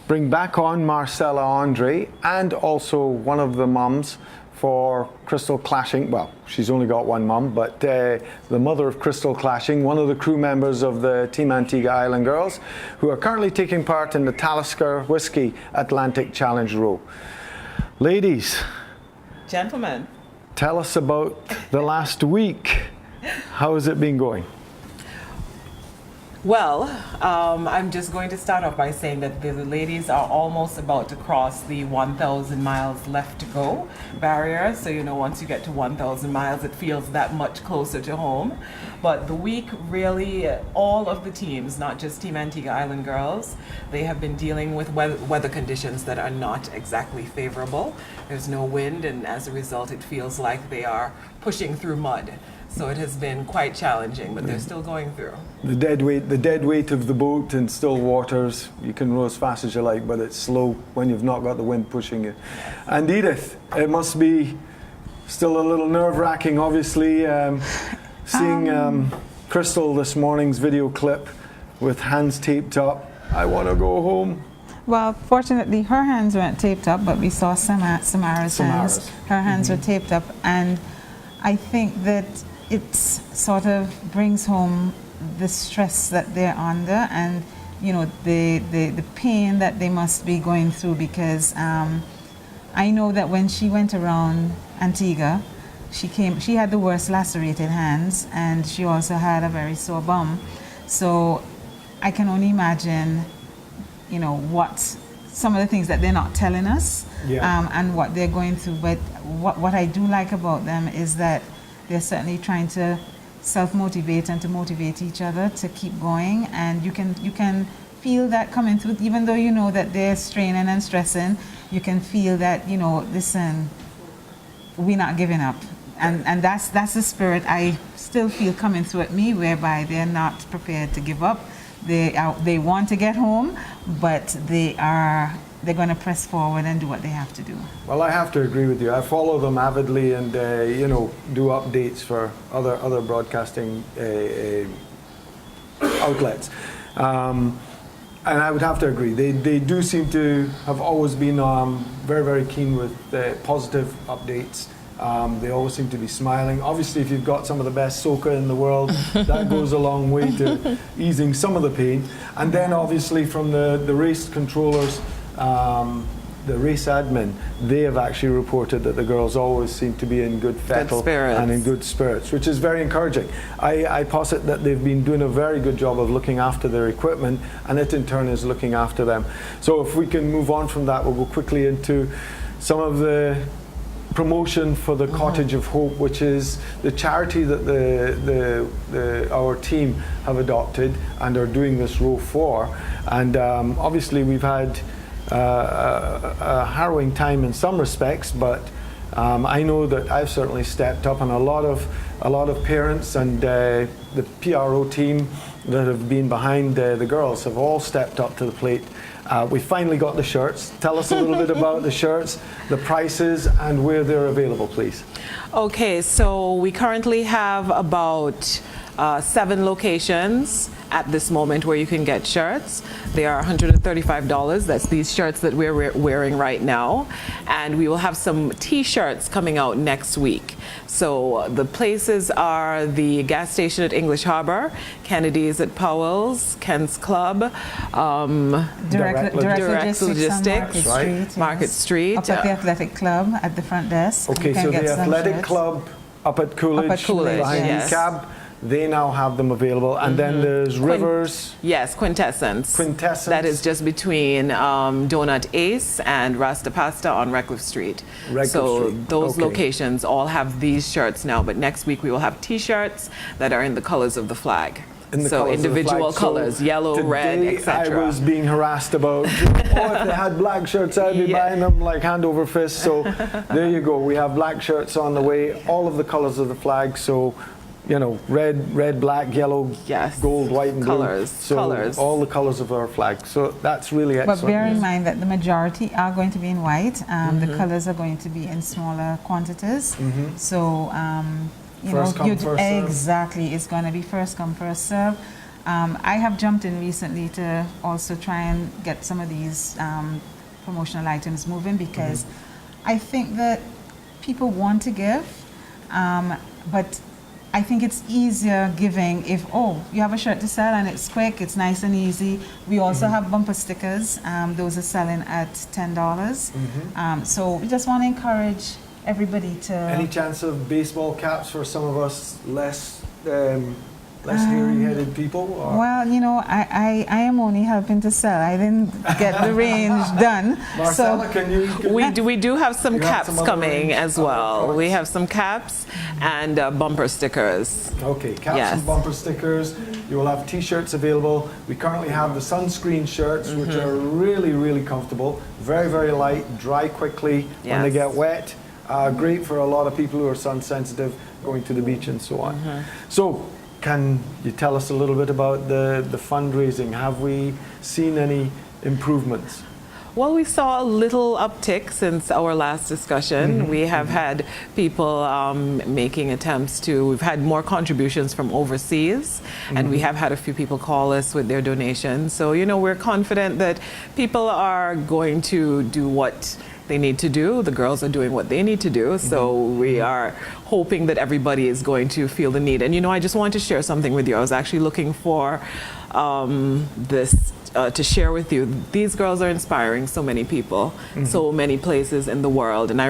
Speaker 22: bring back on Marcella Andre and also one of the mums for Crystal Clashing. Well, she's only got one mum, but the mother of Crystal Clashing, one of the crew members of the Team Antigua Island Girls, who are currently taking part in the Talisker Whiskey Atlantic Challenge Row. Ladies.
Speaker 15: Gentlemen.
Speaker 22: Tell us about the last week. How has it been going?
Speaker 15: Well, I'm just going to start off by saying that the ladies are almost about to cross the 1,000 miles left to go barrier. So, you know, once you get to 1,000 miles, it feels that much closer to home. But the week really, all of the teams, not just Team Antigua Island Girls, they have been dealing with weather conditions that are not exactly favorable. There's no wind, and as a result, it feels like they are pushing through mud. So it has been quite challenging, but they're still going through.
Speaker 22: The dead weight of the boat in still waters. You can row as fast as you like, but it's slow when you've not got the wind pushing you. And Edith, it must be still a little nerve-wracking, obviously, seeing Crystal this morning's video clip with hands taped up. I want to go home.
Speaker 4: Well, fortunately, her hands weren't taped up, but we saw Samara's hands. Her hands were taped up, and I think that it sort of brings home the stress that they're under, and you know the pain that they must be going through, because I know that when she went around Antigua, she had the worst lacerated hands, and she also had a very sore bum. So I can only imagine, you know, what some of the things that they're not telling us, and what they're going through. But what I do like about them is that they're certainly trying to self-motivate and to motivate each other to keep going, and you can feel that coming through, even though you know that they're straining and stressing. You can feel that, you know, listen, we're not giving up, and that's the spirit I still feel coming through at me, whereby they're not prepared to give up. They want to get home, but they're going to press forward and do what they have to do.
Speaker 22: Well, I have to agree with you. I follow them avidly, and you know, do updates for other broadcasting outlets. And I would have to agree. They do seem to have always been very, very keen with positive updates. They always seem to be smiling. Obviously, if you've got some of the best soca in the world, that goes a long way to easing some of the pain. And then obviously from the race controllers, the race admin, they have actually reported that the girls always seem to be in good fettle and in good spirits, which is very encouraging. I posit that they've been doing a very good job of looking after their equipment, and it in turn is looking after them. So if we can move on from that, we'll go quickly into some of the promotion for the Cottage of Hope, which is the charity that our team have adopted and are doing this row for. And obviously we've had a harrowing time in some respects, but I know that I've certainly stepped up, and a lot of parents and the PRO team that have been behind the girls have all stepped up to the plate. We finally got the shirts. Tell us a little bit about the shirts, the prices, and where they're available, please.
Speaker 15: Okay, so we currently have about 7 locations at this moment where you can get shirts. They are $135. That's these shirts that we're wearing right now. And we will have some t-shirts coming out next week. So the places are the gas station at English Harbor, Kennedy's at Powell's, Ken's Club,
Speaker 4: Direct Logistics,
Speaker 15: Market Street.
Speaker 4: Up at the Athletic Club at the front desk.
Speaker 22: Okay, so the Athletic Club up at Coolidge, behind
Speaker 15: yes.
Speaker 22: the cab. They now have them available, and then there's Rivers.
Speaker 15: Yes, Quintessence. That is just between Donut Ace and Rasta Pasta on Redcliffe Street. Those locations all have these shirts now, but next week we will have T-shirts that are in the colors of the flag. So individual colors, yellow, red, etc.
Speaker 22: I was being harassed about, if they had black shirts, I'd be buying them like hand over fist. So there you go. We have black shirts on the way, all of the colors of the flag. So, you know, red, black, yellow, gold, white, and blue. So all the colors of our flag. So that's really excellent.
Speaker 4: But bear in mind that the majority are going to be in white. The colors are going to be in smaller quantities. So, you
Speaker 22: first
Speaker 4: know,
Speaker 22: come, first serve.
Speaker 4: Exactly, it's going to be first come, first serve. I have jumped in recently to also try and get some of these promotional items moving, because I think that people want to give, but I think it's easier giving if, you have a shirt to sell and it's quick, it's nice and easy. We also have bumper stickers. Those are selling at $10. So we just want to encourage everybody to...
Speaker 22: Any chance of baseball caps for some of us less less hairy-headed people? Or?
Speaker 4: Well, you know, I am only helping to sell. I didn't get the range done.
Speaker 22: Marcella,
Speaker 4: so
Speaker 22: can you?
Speaker 10: We do have some caps coming as well.
Speaker 22: products?
Speaker 10: We have some caps and bumper stickers.
Speaker 22: Okay, caps
Speaker 10: Yes.
Speaker 22: and bumper stickers. You will have T-shirts available. We currently have the sunscreen shirts, which are really, really comfortable. Very, very light, dry quickly when they get wet. Great for a lot of people who are sun sensitive, going to the beach and so on. So, can you tell us a little bit about the fundraising? Have we seen any improvements?
Speaker 10: Well, we saw a little uptick since our last discussion. We have had people making attempts to, we've had more contributions from overseas, and we have had a few people call us with their donations. So, you know, we're confident that people are going to do what they need to do. The girls are doing what they need to do. So we are hoping that everybody is going to feel the need. And, you know, I just want to share something with you. I was actually looking for this to share with you. These girls are inspiring so many people, so many places in the world. And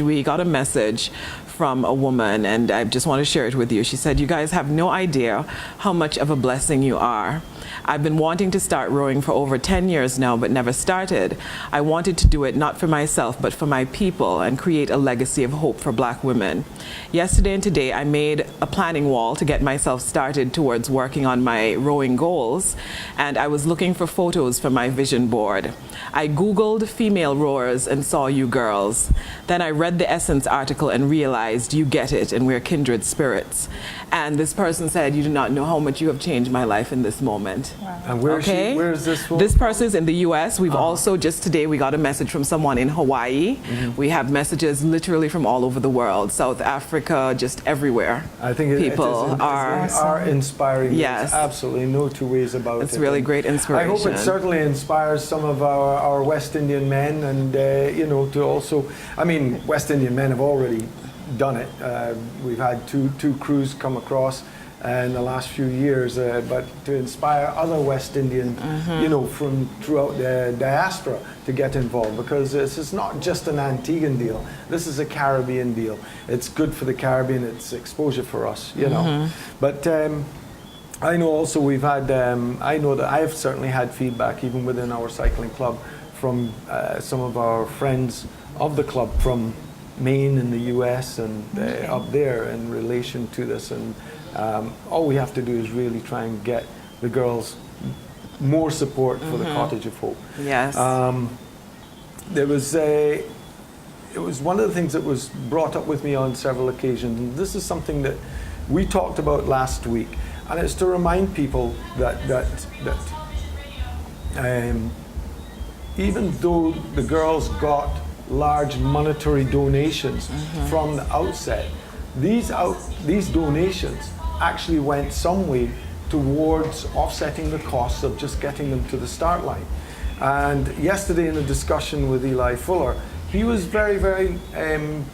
Speaker 10: we got a message from a woman, and I just want to share it with you. She said, "You guys have no idea how much of a blessing you are. I've been wanting to start rowing for over 10 years now, but never started. I wanted to do it not for myself, but for my people and create a legacy of hope for Black women. Yesterday and today, I made a planning wall to get myself started towards working on my rowing goals, and I was looking for photos for my vision board. I Googled female rowers and saw you girls. Then I read the Essence article and realized you get it, and we're kindred spirits." And this person said, "You do not know how much you have changed my life in this moment."
Speaker 22: Wow. And where is this from?
Speaker 10: This person is in the U.S. We've also, just today, we got a message from someone in Hawaii. We have messages literally from all over the world, South Africa, just everywhere.
Speaker 22: I think
Speaker 10: people
Speaker 22: are inspiring.
Speaker 10: Yes.
Speaker 22: There's absolutely no two ways about it.
Speaker 10: It's really great inspiration.
Speaker 22: I hope it certainly inspires some of our West Indian men, and you know, to also, I mean, West Indian men have already done it. We've had two crews come across in the last few years, but to inspire other West Indian, you know, from throughout the diaspora to get involved, because this is not just an Antiguan deal. This is a Caribbean deal. It's good for the Caribbean. It's exposure for us, you know. But I know also we've had, I know that I've certainly had feedback even within our cycling club from some of our friends of the club from Maine in the US and up there in relation to this. And all we have to do is really try and get the girls more support for the Cottage of Hope.
Speaker 10: Yes.
Speaker 22: It was one of the things that was brought up with me on several occasions. And this is something that we talked about last week, and it's to remind people that even though the girls got large monetary donations from the outset, these donations actually went some way towards offsetting the costs of just getting them to the start line. And yesterday in a discussion with Eli Fuller, he was very, very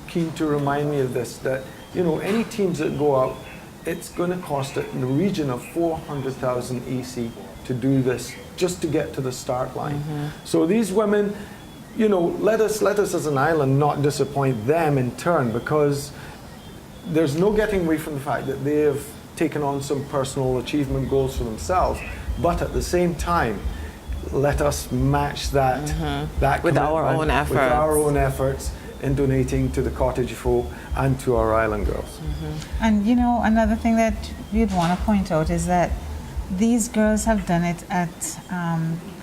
Speaker 22: keen to remind me of this, that, you know, any teams that go out, it's going to cost it in the region of 400,000 EC to do this, just to get to the start line. So these women, you know, let us as an island not disappoint them in turn, because there's no getting away from the fact that they have taken on some personal achievement goals for themselves, but at the same time, let us match that
Speaker 10: with our own efforts.
Speaker 22: With our own efforts in donating to the Cottage of Hope and to our island girls.
Speaker 4: And you know, another thing that we'd want to point out is that these girls have done it at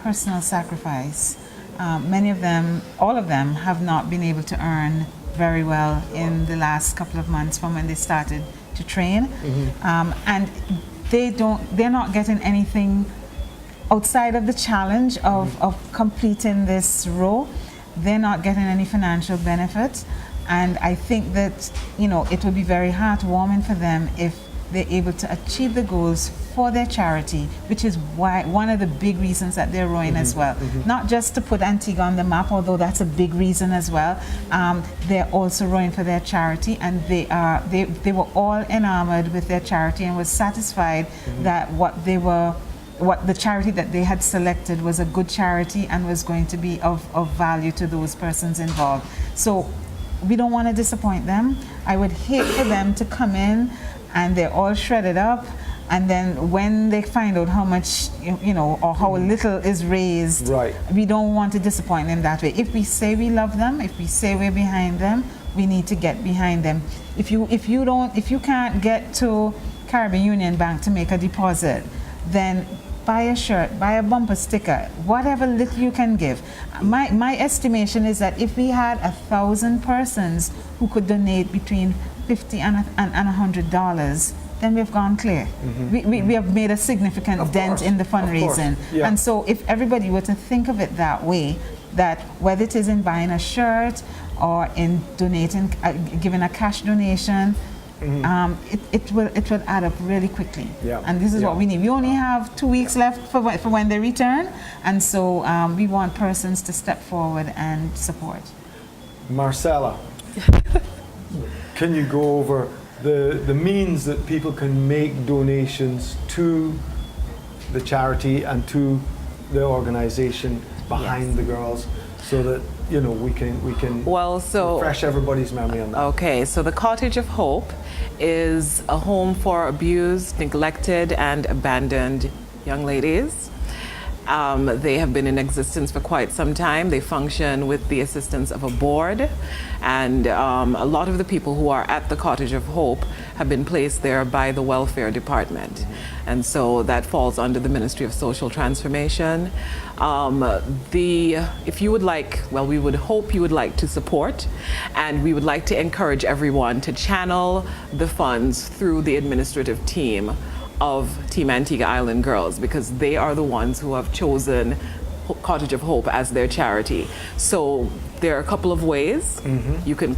Speaker 4: personal sacrifice. Many of them, all of them, have not been able to earn very well in the last couple of months from when they started to train, and they're not getting anything outside of the challenge of completing this row. They're not getting any financial benefit, and I think that, you know, it would be very heartwarming for them if they're able to achieve the goals for their charity, which is why one of the big reasons that they're rowing as well. Not just to put Antigua on the map, although that's a big reason as well. They're also rowing for their charity, and they were all enamored with their charity and was satisfied that what the charity that they had selected was a good charity and was going to be of value to those persons involved. So we don't want to disappoint them. I would hate for them to come in and they're all shredded up And then when they find out how much, you know, or how little is raised, we don't want to disappoint them that way. If we say we love them, if we say we're behind them, we need to get behind them. If you can't get to Caribbean Union Bank to make a deposit, then buy a shirt, buy a bumper sticker, whatever little you can give. My estimation is that if we had 1,000 persons who could donate between $50 and $100, then we've gone clear. We have made a significant dent in the fundraising. And so if everybody were to think of it that way, that whether it is in buying a shirt or in donating, giving a cash donation, it will add up really quickly. And this is what we need. We only have 2 weeks left for when they return, and so we want persons to step forward and support.
Speaker 22: Marcella, can you go over the means that people can make donations to the charity and to the organization behind the girls, so that we can refresh everybody's memory on that?
Speaker 10: Okay, so the Cottage of Hope is a home for abused, neglected, and abandoned young ladies. They have been in existence for quite some time. They function with the assistance of a board, and a lot of the people who are at the Cottage of Hope have been placed there by the Welfare Department. And so that falls under the Ministry of Social Transformation. If you would like, we would hope you would like to support, and we would like to encourage everyone to channel the funds through the administrative team of Team Antigua Island Girls, because they are the ones who have chosen Cottage of Hope as their charity. So there are a couple of ways. You can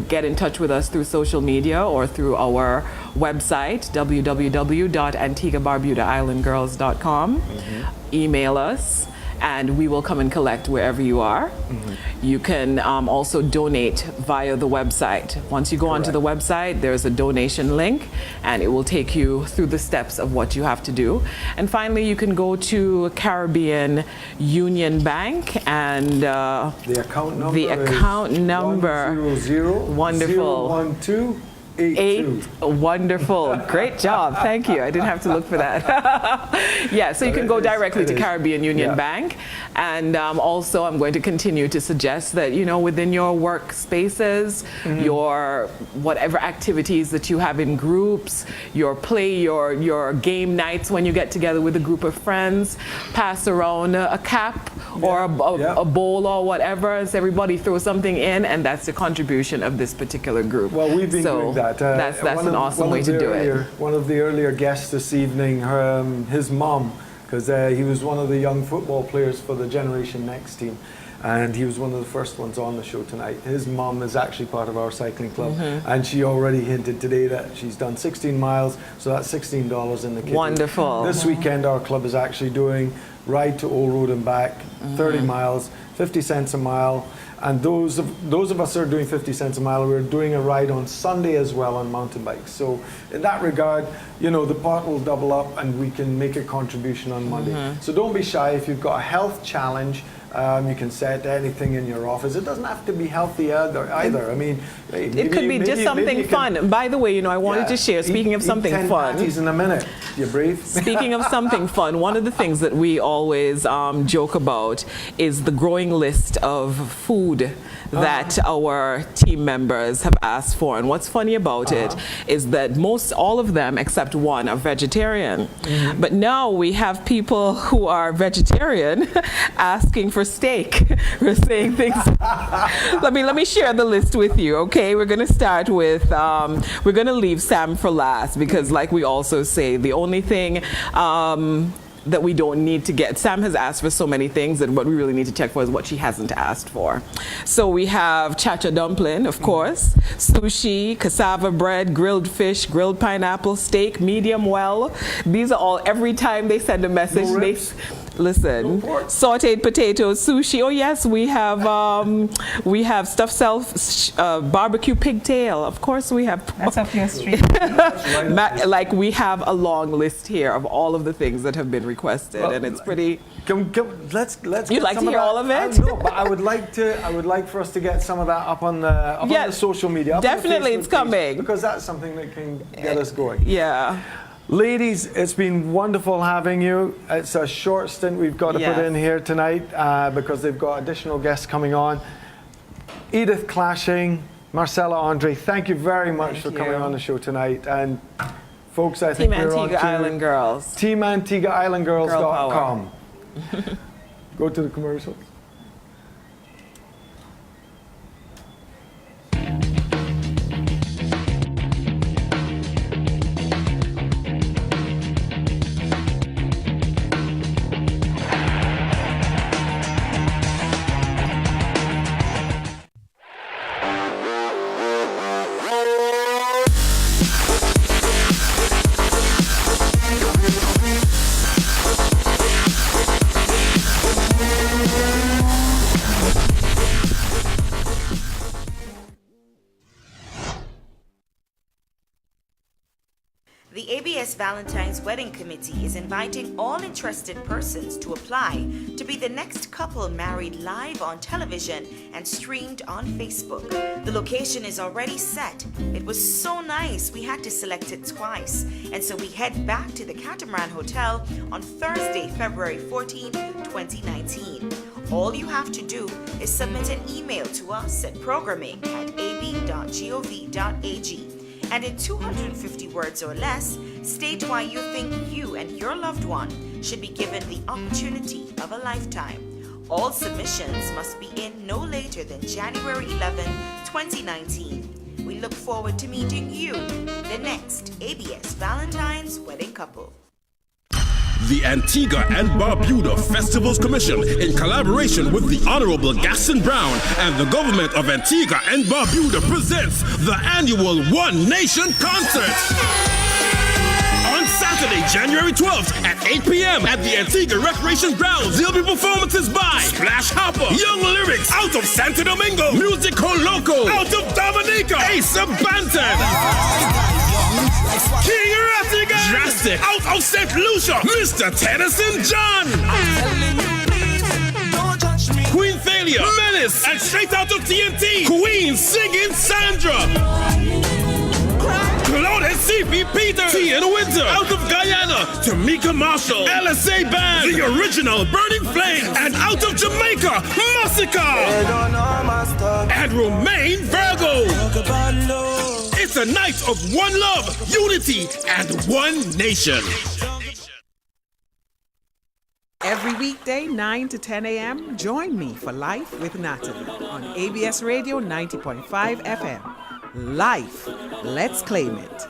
Speaker 10: get in touch with us through social media or through our website, www.antiguabarbudaislandgirls.com. Email us, and we will come and collect wherever you are. You can also donate via the website. Once you go onto the website, there's a donation link, and it will take you through the steps of what you have to do. And finally, you can go to Caribbean Union Bank, and
Speaker 22: the account number is 100
Speaker 10: wonderful
Speaker 22: 012
Speaker 10: 8. Wonderful. Great job. Thank you. I didn't have to look for that. So you can go directly to Caribbean Union Bank. And also, I'm going to continue to suggest that, within your workspaces, your whatever activities that you have in groups, your game nights when you get together with a group of friends, pass around a cap or a bowl or whatever, as everybody throw something in, and that's the contribution of this particular group.
Speaker 22: Well, we've been doing that.
Speaker 10: That's an awesome way to do it.
Speaker 22: One of the earlier guests this evening, his mom, because he was one of the young football players for the Generation Next team, and he was one of the first ones on the show tonight. His mom is actually part of our cycling club, and she already hinted today that she's done 16 miles, so that's $16 in the kitty.
Speaker 10: Wonderful.
Speaker 22: This weekend our club is actually doing Ride to Old Road and Back, 30 miles, 50 cents a mile. And those of us that are doing 50 cents a mile, we're doing a ride on Sunday as well on mountain bikes. So in that regard, the pot will double up and we can make a contribution on Monday. So don't be shy. If you've got a health challenge, you can set anything in your office. It doesn't have to be healthy either. I mean,
Speaker 10: it could be just something fun. By the way, I wanted to share, speaking of something fun.
Speaker 22: Patties in a minute. You brave?
Speaker 10: Speaking of something fun, one of the things that we always joke about is the growing list of food that our team members have asked for. And what's funny about it is that all of them, except one, are vegetarian. But now we have people who are vegetarian asking for steak. We're saying things. Let me share the list with you, okay? We're going to start with, we're going to leave Sam for last, because like we also say, the only thing that we don't need to get. Sam has asked for so many things that what we really need to check for is what she hasn't asked for. So we have cha-cha dumpling, of course, sushi, cassava bread, grilled fish, grilled pineapple, steak, medium well. These are all, every time they send a message, listen, sauteed potatoes, sushi. Oh yes, we have stuffed barbecue pigtail. Of course we have.
Speaker 4: That's up your street.
Speaker 10: Like we have a long list here of all of the things that have been requested, and it's pretty.
Speaker 22: Let's.
Speaker 10: You'd like to hear all of it?
Speaker 22: No, but I would like for us to get some of that up on the social media.
Speaker 10: Definitely, it's coming,
Speaker 22: because that's something that can get us going.
Speaker 10: Yeah.
Speaker 22: Ladies, it's been wonderful having you. It's a short stint we've got to put in here tonight because they've got additional guests coming on. Edith Clashing, Marcella, Andre, thank you very much for coming on the show tonight. And folks, I think we're on to
Speaker 10: Island Girls.
Speaker 22: TeamAntiguaIslandGirls.com. Go to the commercials.
Speaker 21: The ABS Valentine's Wedding Committee is inviting all interested persons to apply to be the next couple married live on television and streamed on Facebook. The location is already set. It was so nice we had to select it twice, and so we head back to the Catamaran Hotel on Thursday, February 14th, 2019. All you have to do is submit an email to us at programming@ab.gov.ag. And in 250 words or less, state why you think you and your loved one should be given the opportunity of a lifetime. All submissions must be in no later than January 11, 2019. We look forward to meeting you, the next ABS Valentine's Wedding couple.
Speaker 7: The Antigua and Barbuda Festivals Commission, in collaboration with the Honorable Gaston Brown and the government of Antigua and Barbuda, presents the annual One Nation Concert. On Saturday, January 12th at 8 p.m. at the Antigua Recreation Grounds, there'll be performances by Splash Hopper, Young Lyrics, out of Santo Domingo, Musico Loco, out of Dominica, Ace Banton, King Rattigan, Drastic, out of St. Lucia, Mr. Tennyson John, Queen Thalia, Millis, and straight out of TNT, Queen singing Sandra, Claude C.P. Peter, T. in Winter, out of Guyana, Tamika Marshall, LSA Band, the original Burning Flame, and out of Jamaica, Massacre, and Romaine Virgo. It's a night of one love, unity, and one nation.
Speaker 15: Every weekday, 9 to 10 a.m., join me for Life with Natalie on ABS Radio 90.5 FM. Life, let's claim it.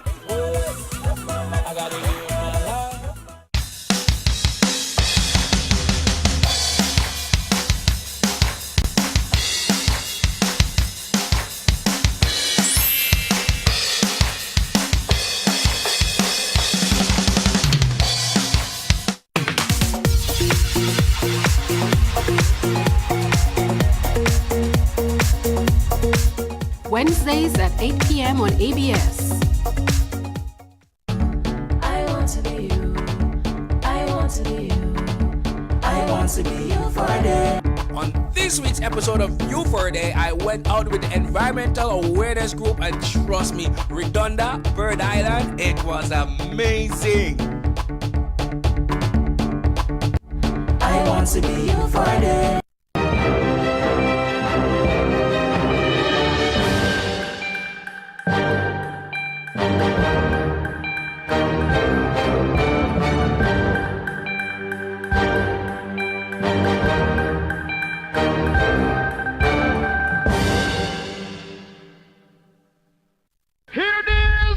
Speaker 5: Wednesdays at 8 p.m. on ABS.
Speaker 8: I want to be you. I want to be you. I want to be you for a day.
Speaker 9: On this week's episode of You for a Day, I went out with the Environmental Awareness Group, and trust me, Redonda, Bird Island, it was amazing.
Speaker 8: I want to be you for a day.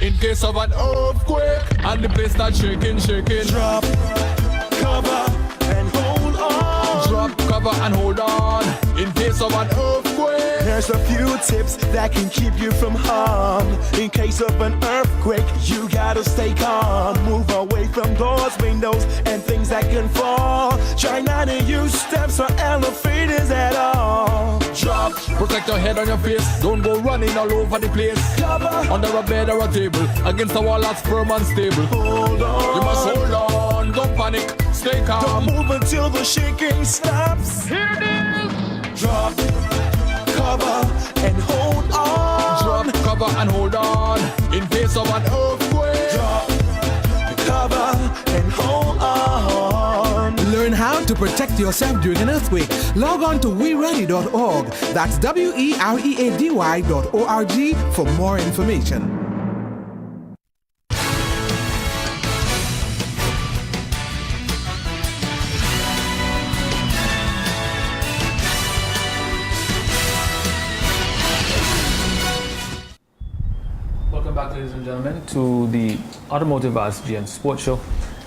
Speaker 13: In case of an earthquake and the place starts shaking, drop, cover, and hold on. Drop, cover, and hold on. In case of an earthquake,
Speaker 14: there's a few tips that can keep you from harm. In case of an earthquake, you gotta stay calm. Move away from doors, windows, and things that can fall. Try not to use steps or elevators at all.
Speaker 13: drop, protect your head and your face. Don't go running all over the place. Cover, under a bed or a table, against a wall that's firm and stable.
Speaker 14: Hold on,
Speaker 13: you must hold on, don't panic, stay calm.
Speaker 14: Don't move until the shaking stops.
Speaker 13: Here it is.
Speaker 14: Drop, cover, and hold on.
Speaker 13: Drop, cover, and hold on. In case of an earthquake.
Speaker 14: Drop,
Speaker 1: protect yourself during an earthquake. Log on to weready.org. That's weready.org for more information.
Speaker 2: Welcome back, ladies and gentlemen, to the Automotive Arts GN Sports Show.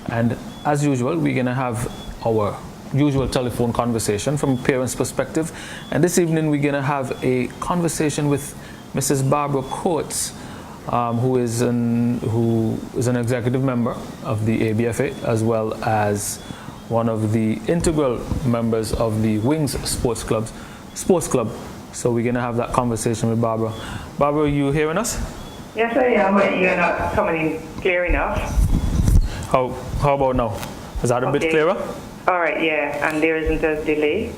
Speaker 2: And as usual, we're going to have our usual telephone conversation from a parent's perspective. And this evening, we're going to have a conversation with Mrs. Barbara Coates, who is an executive member of the ABFA, as well as one of the integral members of the Wings Sports Club. So we're going to have that conversation with Barbara. Barbara, are you hearing us?
Speaker 11: Yes, I am, but you're not coming in clear enough.
Speaker 2: How about now? Is that a bit clearer?
Speaker 11: All right, yeah, and there isn't a delay.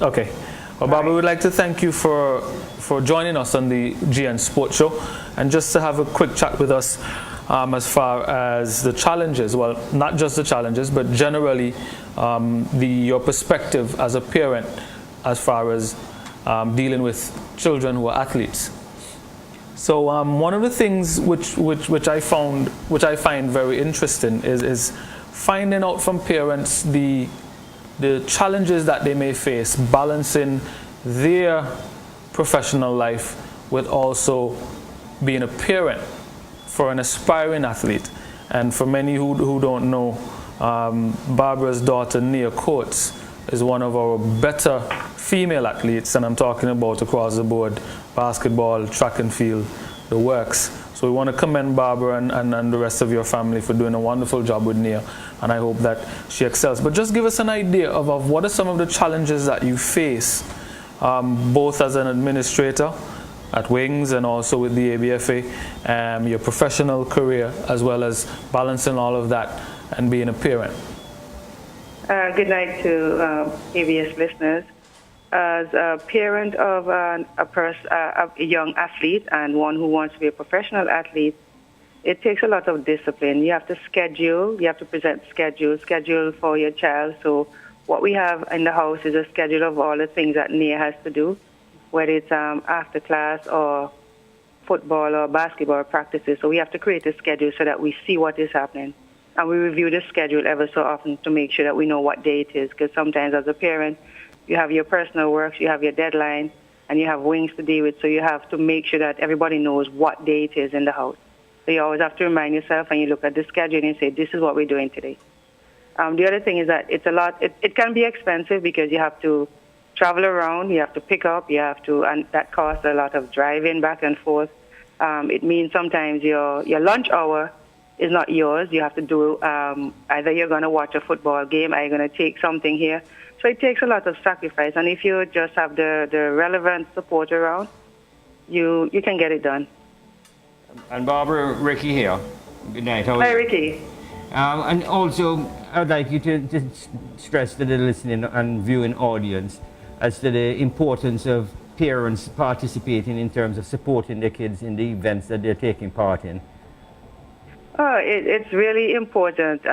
Speaker 2: Okay. Well, Barbara, we'd like to thank you for joining us on the GN Sports Show, and just to have a quick chat with us as far as the challenges, well, not just the challenges, but generally your perspective as a parent as far as dealing with children who are athletes. So one of the things which I find very interesting is finding out from parents the challenges that they may face balancing their professional life with also being a parent for an aspiring athlete. And for many who don't know, Barbara's daughter Nia Coates is one of our better female athletes, and I'm talking about across the board: basketball, track and field, the works. So we want to commend Barbara and the rest of your family for doing a wonderful job with Nia, and I hope that she excels. But just give us an idea of what are some of the challenges that you face, both as an administrator at Wings and also with the ABFA, your professional career, as well as balancing all of that and being a parent.
Speaker 11: Good night to ABS listeners. As a parent of a young athlete and one who wants to be a professional athlete, it takes a lot of discipline. You have to schedule, you have to present schedule for your child. So what we have in the house is a schedule of all the things that Nia has to do, whether it's after class or football or basketball practices. So we have to create a schedule so that we see what is happening. And we review the schedule ever so often to make sure that we know what day it is. Because sometimes as a parent, you have your personal works, you have your deadline, and you have Wings to deal with. So you have to make sure that everybody knows what day it is in the house. So you always have to remind yourself, and you look at the schedule and you say, this is what we're doing today. The other thing is that it's a lot. It can be expensive because you have to travel around, you have to pick up, and that costs a lot of driving back and forth. It means sometimes your lunch hour is not yours. You have to do, either you're going to watch a football game, or you're going to take something here. So it takes a lot of sacrifice. And if you just have the relevant support around, you can get it done.
Speaker 23: And Barbara, Ricky here. Good night.
Speaker 11: Hi, Ricky.
Speaker 23: And also, I'd like you to stress to the listening and viewing audience as to the importance of parents participating in terms of supporting their kids in the events that they're taking part in.
Speaker 11: It's really important.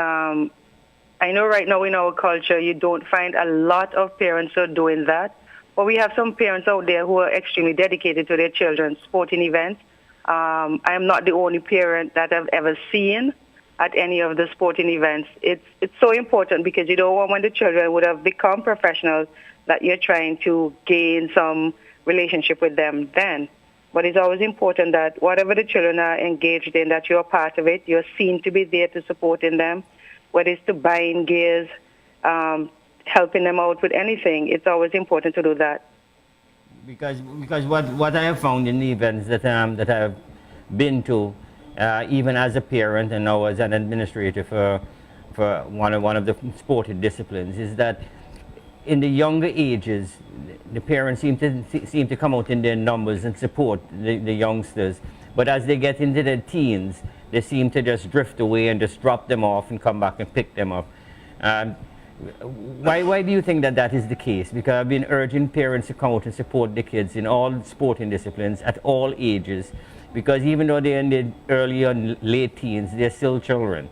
Speaker 11: I know right now in our culture you don't find a lot of parents who are doing that, but we have some parents out there who are extremely dedicated to their children's sporting events. I am not the only parent that I've ever seen at any of the sporting events. It's so important because you don't want when the children would have become professionals that you're trying to gain some relationship with them then. But it's always important that whatever the children are engaged in, that you're part of it, you're seen to be there to supporting them, whether it's to buying gears, helping them out with anything. It's always important to do that.
Speaker 23: Because what I have found in the events that I have been to, even as a parent and now as an administrator for one of the sporting disciplines, is that in the younger ages, the parents seem to come out in their numbers and support the youngsters. But as they get into their teens, they seem to just drift away and just drop them off and come back and pick them up. Why do you think that is the case? Because I've been urging parents to come out and support the kids in all sporting disciplines at all ages, because even though they're in their early and late teens, they're still children.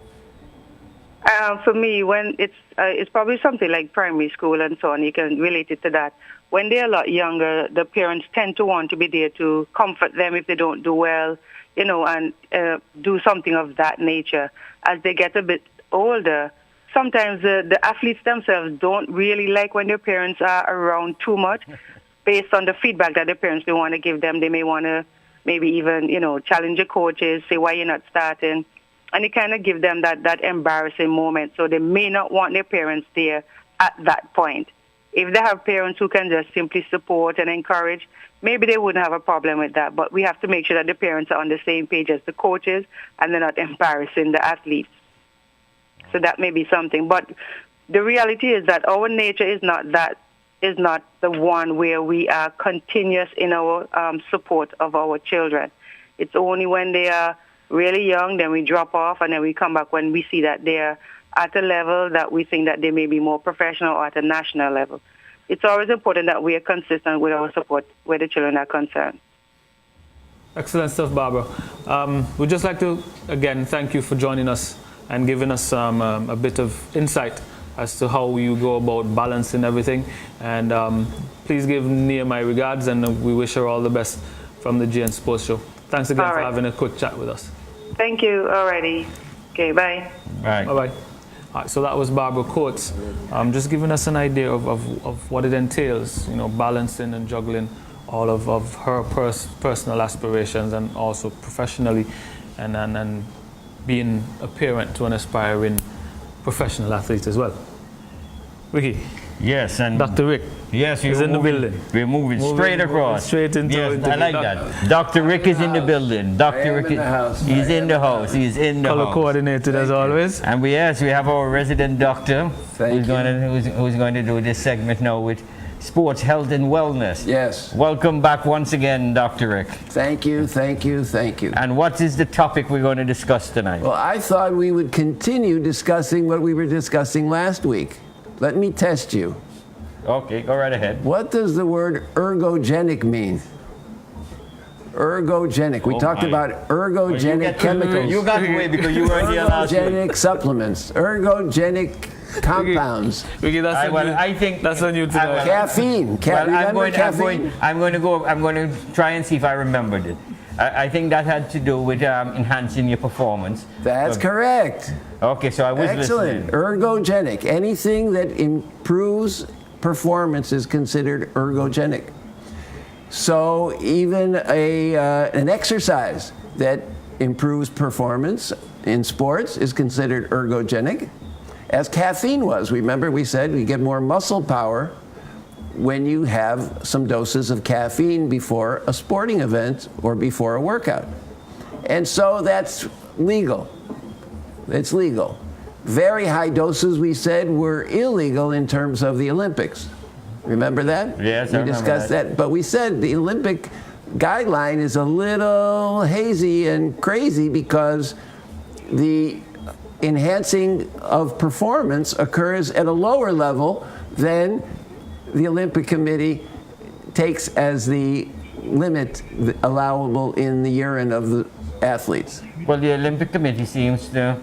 Speaker 11: For me, when it's probably something like primary school and so on, you can relate it to that. When they're a lot younger, the parents tend to want to be there to comfort them if they don't do well, and do something of that nature. As they get a bit older, sometimes the athletes themselves don't really like when their parents are around too much. Based on the feedback that the parents may want to give them, they may want to maybe even, challenge the coaches, say why you're not starting. And it kind of give them that embarrassing moment. So they may not want their parents there at that point. If they have parents who can just simply support and encourage, maybe they wouldn't have a problem with that. But we have to make sure that the parents are on the same page as the coaches and they're not embarrassing the athletes. So that may be something. But the reality is that our nature is not the one where we are continuous in our support of our children. It's only when they are really young, then we drop off, and then we come back when we see that they're at a level that we think that they may be more professional or at a national level. It's always important that we are consistent with our support where the children are concerned.
Speaker 2: Excellent stuff, Barbara. We'd just like to, again, thank you for joining us and giving us a bit of insight as to how you go about balancing everything. And please give Nia my regards, and we wish her all the best from the GN Sports Show. Thanks again for having a quick chat with us.
Speaker 11: Thank you. Alrighty. Okay, bye.
Speaker 23: Bye.
Speaker 2: Bye-bye. All right, so that was Barbara Coates, just giving us an idea of what it entails, balancing and juggling all of her personal aspirations and also professionally, and being a parent to an aspiring professional athlete as well. Ricky.
Speaker 23: Yes, and
Speaker 2: Dr. Rick.
Speaker 23: Yes,
Speaker 2: he's in the building.
Speaker 23: We're moving straight across.
Speaker 2: Straight into
Speaker 23: I like that. Dr. Rick is in the building. Dr. Rick is he's in the house. He's in the house.
Speaker 2: Color coordinated as always.
Speaker 23: And we have our resident doctor who's going to do this segment now with sports, health, and wellness.
Speaker 3: Yes.
Speaker 23: Welcome back once again, Dr. Rick.
Speaker 3: Thank you, thank you, thank you.
Speaker 23: And what is the topic we're going to discuss tonight?
Speaker 3: Well, I thought we would continue discussing what we were discussing last week. Let me test you.
Speaker 23: Okay, go right ahead.
Speaker 3: What does the word ergogenic mean? Ergogenic. We talked about ergogenic chemicals.
Speaker 23: You got away because you weren't here last week.
Speaker 3: Ergogenic supplements. Ergogenic compounds.
Speaker 23: I think
Speaker 2: that's on you today.
Speaker 3: Caffeine.
Speaker 23: I'm going to try and see if I remembered it. I think that had to do with enhancing your performance.
Speaker 3: That's correct.
Speaker 23: Okay, so I was
Speaker 3: excellent.
Speaker 23: Listening.
Speaker 3: Ergogenic. Anything that improves performance is considered ergogenic. So even an exercise that improves performance in sports is considered ergogenic, as caffeine was. Remember we said we get more muscle power when you have some doses of caffeine before a sporting event or before a workout. And so that's legal. It's legal. Very high doses, we said, were illegal in terms of the Olympics. Remember that?
Speaker 23: Yes,
Speaker 3: we discussed that. But we said the Olympic guideline is a little hazy and crazy because the enhancing of performance occurs at a lower level than the Olympic Committee takes as the limit allowable in the urine of the athletes.
Speaker 23: Well, the Olympic Committee seems to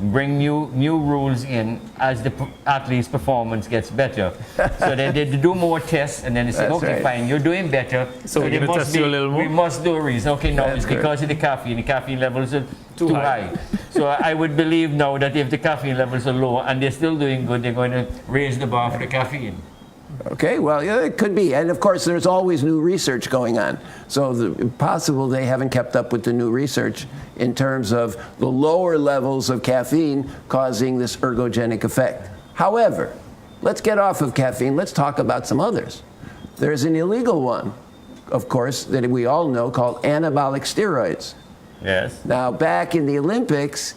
Speaker 23: bring new rules in as the athlete's performance gets better. So they do more tests, and then they say, okay, fine, you're doing better.
Speaker 2: So we're going to test you a little more?
Speaker 23: We must do a reason. Okay, no, it's because of the caffeine. The caffeine levels are too high. So I would believe now that if the caffeine levels are low and they're still doing good, they're going to raise the bar for the caffeine.
Speaker 3: Okay, well, yeah, it could be. And of course, there's always new research going on. So possible they haven't kept up with the new research in terms of the lower levels of caffeine causing this ergogenic effect. However, let's get off of caffeine. Let's talk about some others. There's an illegal one, of course, that we all know called anabolic steroids.
Speaker 23: Yes.
Speaker 3: Now, back in the Olympics,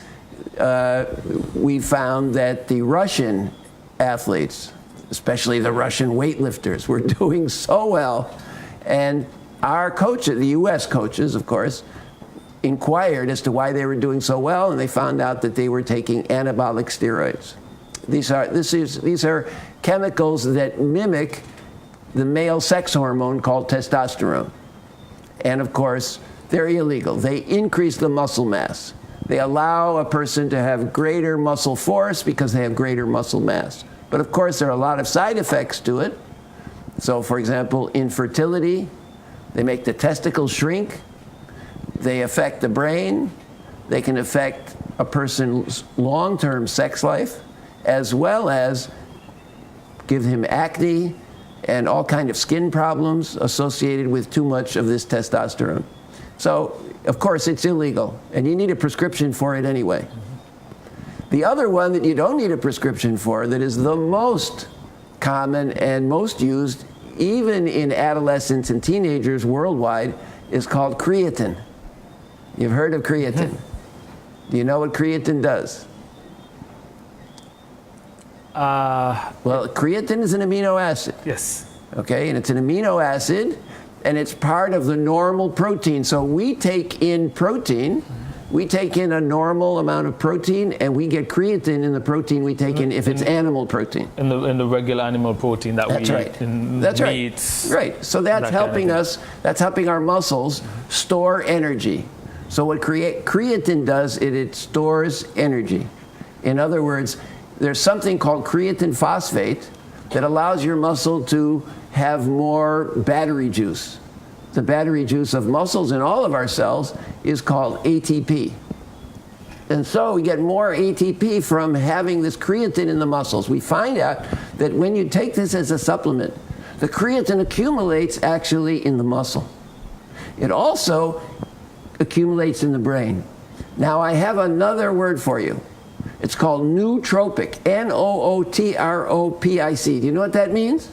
Speaker 3: we found that the Russian athletes, especially the Russian weightlifters, were doing so well. And our coaches, the U.S. coaches, of course, inquired as to why they were doing so well, and they found out that they were taking anabolic steroids. These are chemicals that mimic the male sex hormone called testosterone. And of course, they're illegal. They increase the muscle mass. They allow a person to have greater muscle force because they have greater muscle mass. But of course, there are a lot of side effects to it. So, for example, infertility, they make the testicles shrink, they affect the brain, they can affect a person's long-term sex life, as well as give him acne and all kind of skin problems associated with too much of this testosterone. So, of course, it's illegal, and you need a prescription for it anyway. The other one that you don't need a prescription for, that is the most common and most used, even in adolescents and teenagers worldwide, is called creatine. You've heard of creatine. Do you know what creatine does? Well, creatine is an amino acid.
Speaker 2: Yes.
Speaker 3: Okay, and it's an amino acid, and it's part of the normal protein. So we take in protein, we take in a normal amount of protein, and we get creatine in the protein we take in if it's animal protein.
Speaker 2: In the regular animal protein that
Speaker 3: That's
Speaker 2: we
Speaker 3: right.
Speaker 2: eat in
Speaker 3: That's
Speaker 2: meats.
Speaker 3: Right. So that's
Speaker 2: that
Speaker 3: helping
Speaker 2: kind of
Speaker 3: us, that's helping our muscles store energy. So what creatine does is it stores energy. In other words, there's something called creatine phosphate that allows your muscle to have more battery juice. The battery juice of muscles in all of our cells is called ATP. And so we get more ATP from having this creatine in the muscles. We find out that when you take this as a supplement, the creatine accumulates actually in the muscle. It also accumulates in the brain. Now I have another word for you. It's called nootropic, N-O-O-T-R-O-P-I-C. Do you know what that means?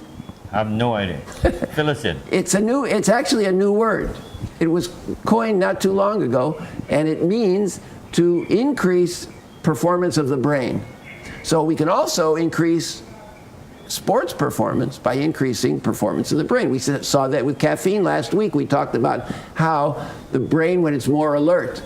Speaker 23: I have no idea. Fill us in.
Speaker 3: It's actually a new word. It was coined not too long ago, and it means to increase performance of the brain. So we can also increase sports performance by increasing performance of the brain. We saw that with caffeine last week. We talked about how the brain, when it's more alert,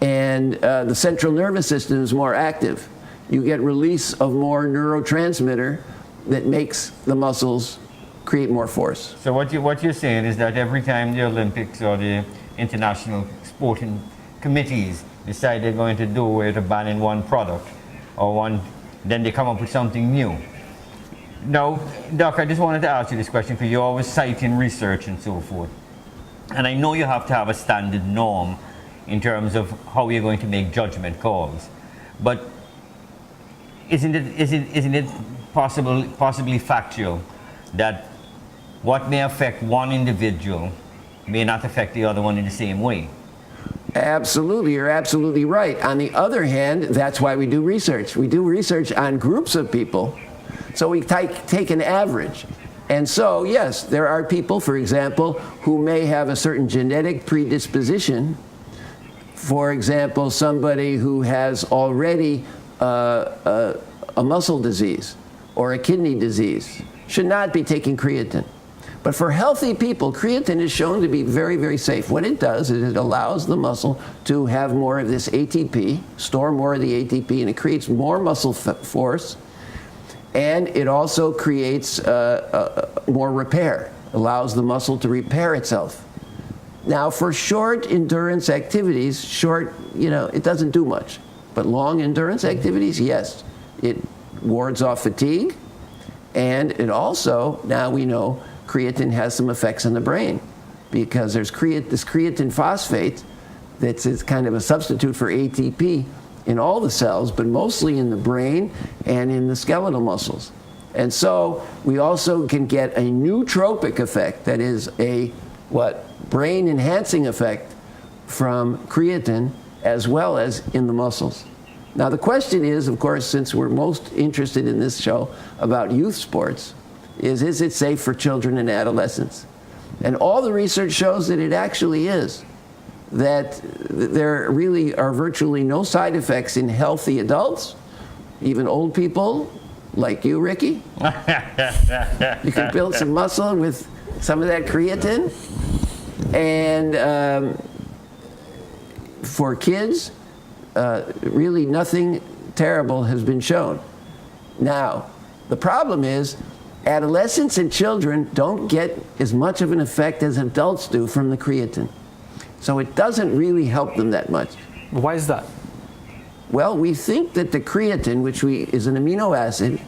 Speaker 3: and the central nervous system is more active, you get release of more neurotransmitter that makes the muscles create more force.
Speaker 23: So what you're saying is that every time the Olympics or the international sporting committees decide they're going to do away with banning one product or one, then they come up with something new. Now, Doc, I just wanted to ask you this question because you're always citing research and so forth. And I know you have to have a standard norm in terms of how you're going to make judgment calls. But isn't it possibly factual that what may affect one individual may not affect the other one in the same way?
Speaker 3: Absolutely, you're absolutely right. On the other hand, that's why we do research. We do research on groups of people, so we take an average. And so, yes, there are people, for example, who may have a certain genetic predisposition. For example, somebody who has already a muscle disease or a kidney disease should not be taking creatine. But for healthy people, creatine is shown to be very, very safe. What it does is it allows the muscle to have more of this ATP, store more of the ATP, and it creates more muscle force. And it also creates more repair, allows the muscle to repair itself. Now, for short endurance activities, it doesn't do much. But long endurance activities, yes, it wards off fatigue. And it also, now we know, creatine has some effects on the brain because there's this creatine phosphate that's kind of a substitute for ATP in all the cells, but mostly in the brain and in the skeletal muscles. And so we also can get a nootropic effect, that is a brain enhancing effect from creatine as well as in the muscles. Now the question is, of course, since we're most interested in this show about youth sports, is it safe for children and adolescents? And all the research shows that it actually is. That there really are virtually no side effects in healthy adults, even old people like you, Ricky. You can build some muscle with some of that creatine. And for kids, really nothing terrible has been shown. Now, the problem is adolescents and children don't get as much of an effect as adults do from the creatine. So it doesn't really help them that much.
Speaker 2: Why is that?
Speaker 3: Well, we think that the creatine, which is an amino acid,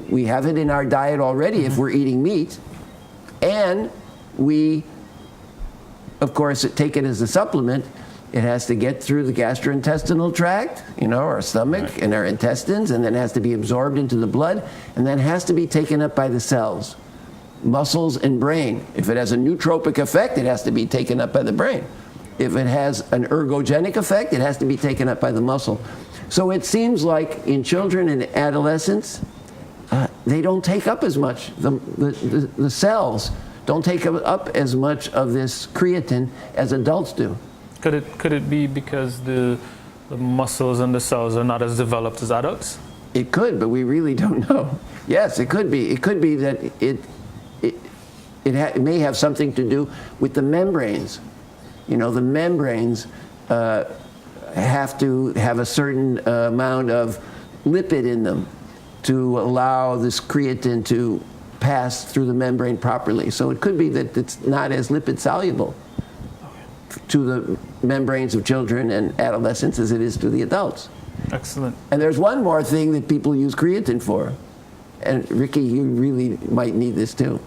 Speaker 3: we have it in our diet already if we're eating meat, and we, of course, take it as a supplement. It has to get through the gastrointestinal tract, our stomach and our intestines, and then it has to be absorbed into the blood, and then has to be taken up by the cells, muscles and brain. If it has a nootropic effect, it has to be taken up by the brain. If it has an ergogenic effect, it has to be taken up by the muscle. So it seems like in children and adolescents, they don't take up as much. The cells don't take up as much of this creatine as adults do.
Speaker 2: Could it be because the muscles and the cells are not as developed as adults?
Speaker 3: It could, but we really don't know. Yes, it could be. It could be that it may have something to do with the membranes. The membranes have to have a certain amount of lipid in them to allow this creatine to pass through the membrane properly. So it could be that it's not as lipid soluble to the membranes of children and adolescents as it is to the adults.
Speaker 2: Excellent.
Speaker 3: And there's one more thing that people use creatine for. And Ricky, you really might need this too.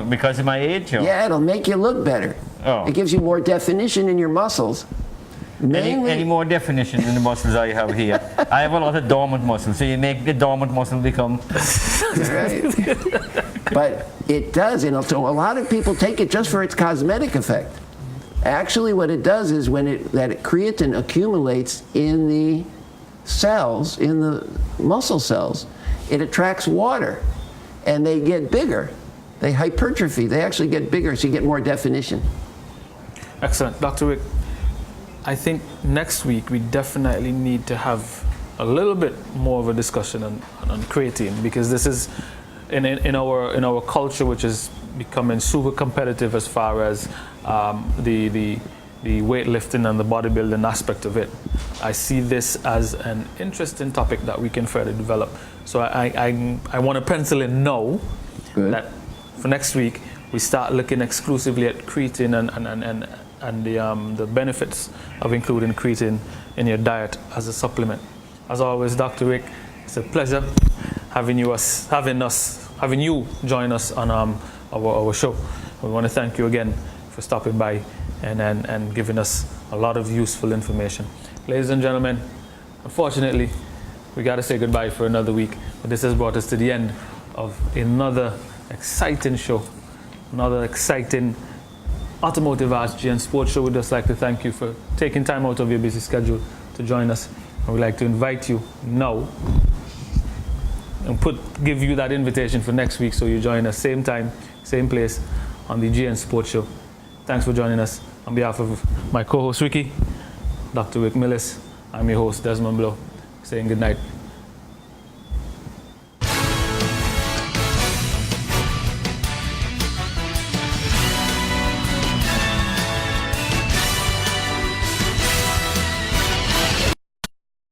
Speaker 23: Because of my age? Or?
Speaker 3: Yeah, it'll make you look better.
Speaker 23: Oh.
Speaker 3: It gives you more definition in your muscles.
Speaker 23: Any more definition in the muscles I have here? I have a lot of dormant muscles, so you make the dormant muscle become...
Speaker 3: Right. But it does, and so a lot of people take it just for its cosmetic effect. Actually, what it does is that creatine accumulates in the cells, in the muscle cells, it attracts water, and they get bigger. They hypertrophy. They actually get bigger, so you get more definition.
Speaker 2: Excellent. Dr. Wick, I think next week we definitely need to have a little bit more of a discussion on creatine, because this is in our culture, which is becoming super competitive as far as the weightlifting and the bodybuilding aspect of it. I see this as an interesting topic that we can further develop. So I want to pencil in now that for next week we start looking exclusively at creatine and the benefits of including creatine in your diet as a supplement. As always, Dr. Wick, it's a pleasure having you join us on our show. We want to thank you again for stopping by and giving us a lot of useful information. Ladies and gentlemen, unfortunately, we got to say goodbye for another week, but this has brought us to the end of another exciting show, another exciting Automotive Arts GN Sports Show. We'd just like to thank you for taking time out of your busy schedule to join us. And we'd like to invite you now and give you that invitation for next week, so you join us same time, same place on the GN Sports Show. Thanks for joining us. On behalf of my co-host Ricky, Dr. Wick Millis, I'm your host Desmond Blow, saying good night.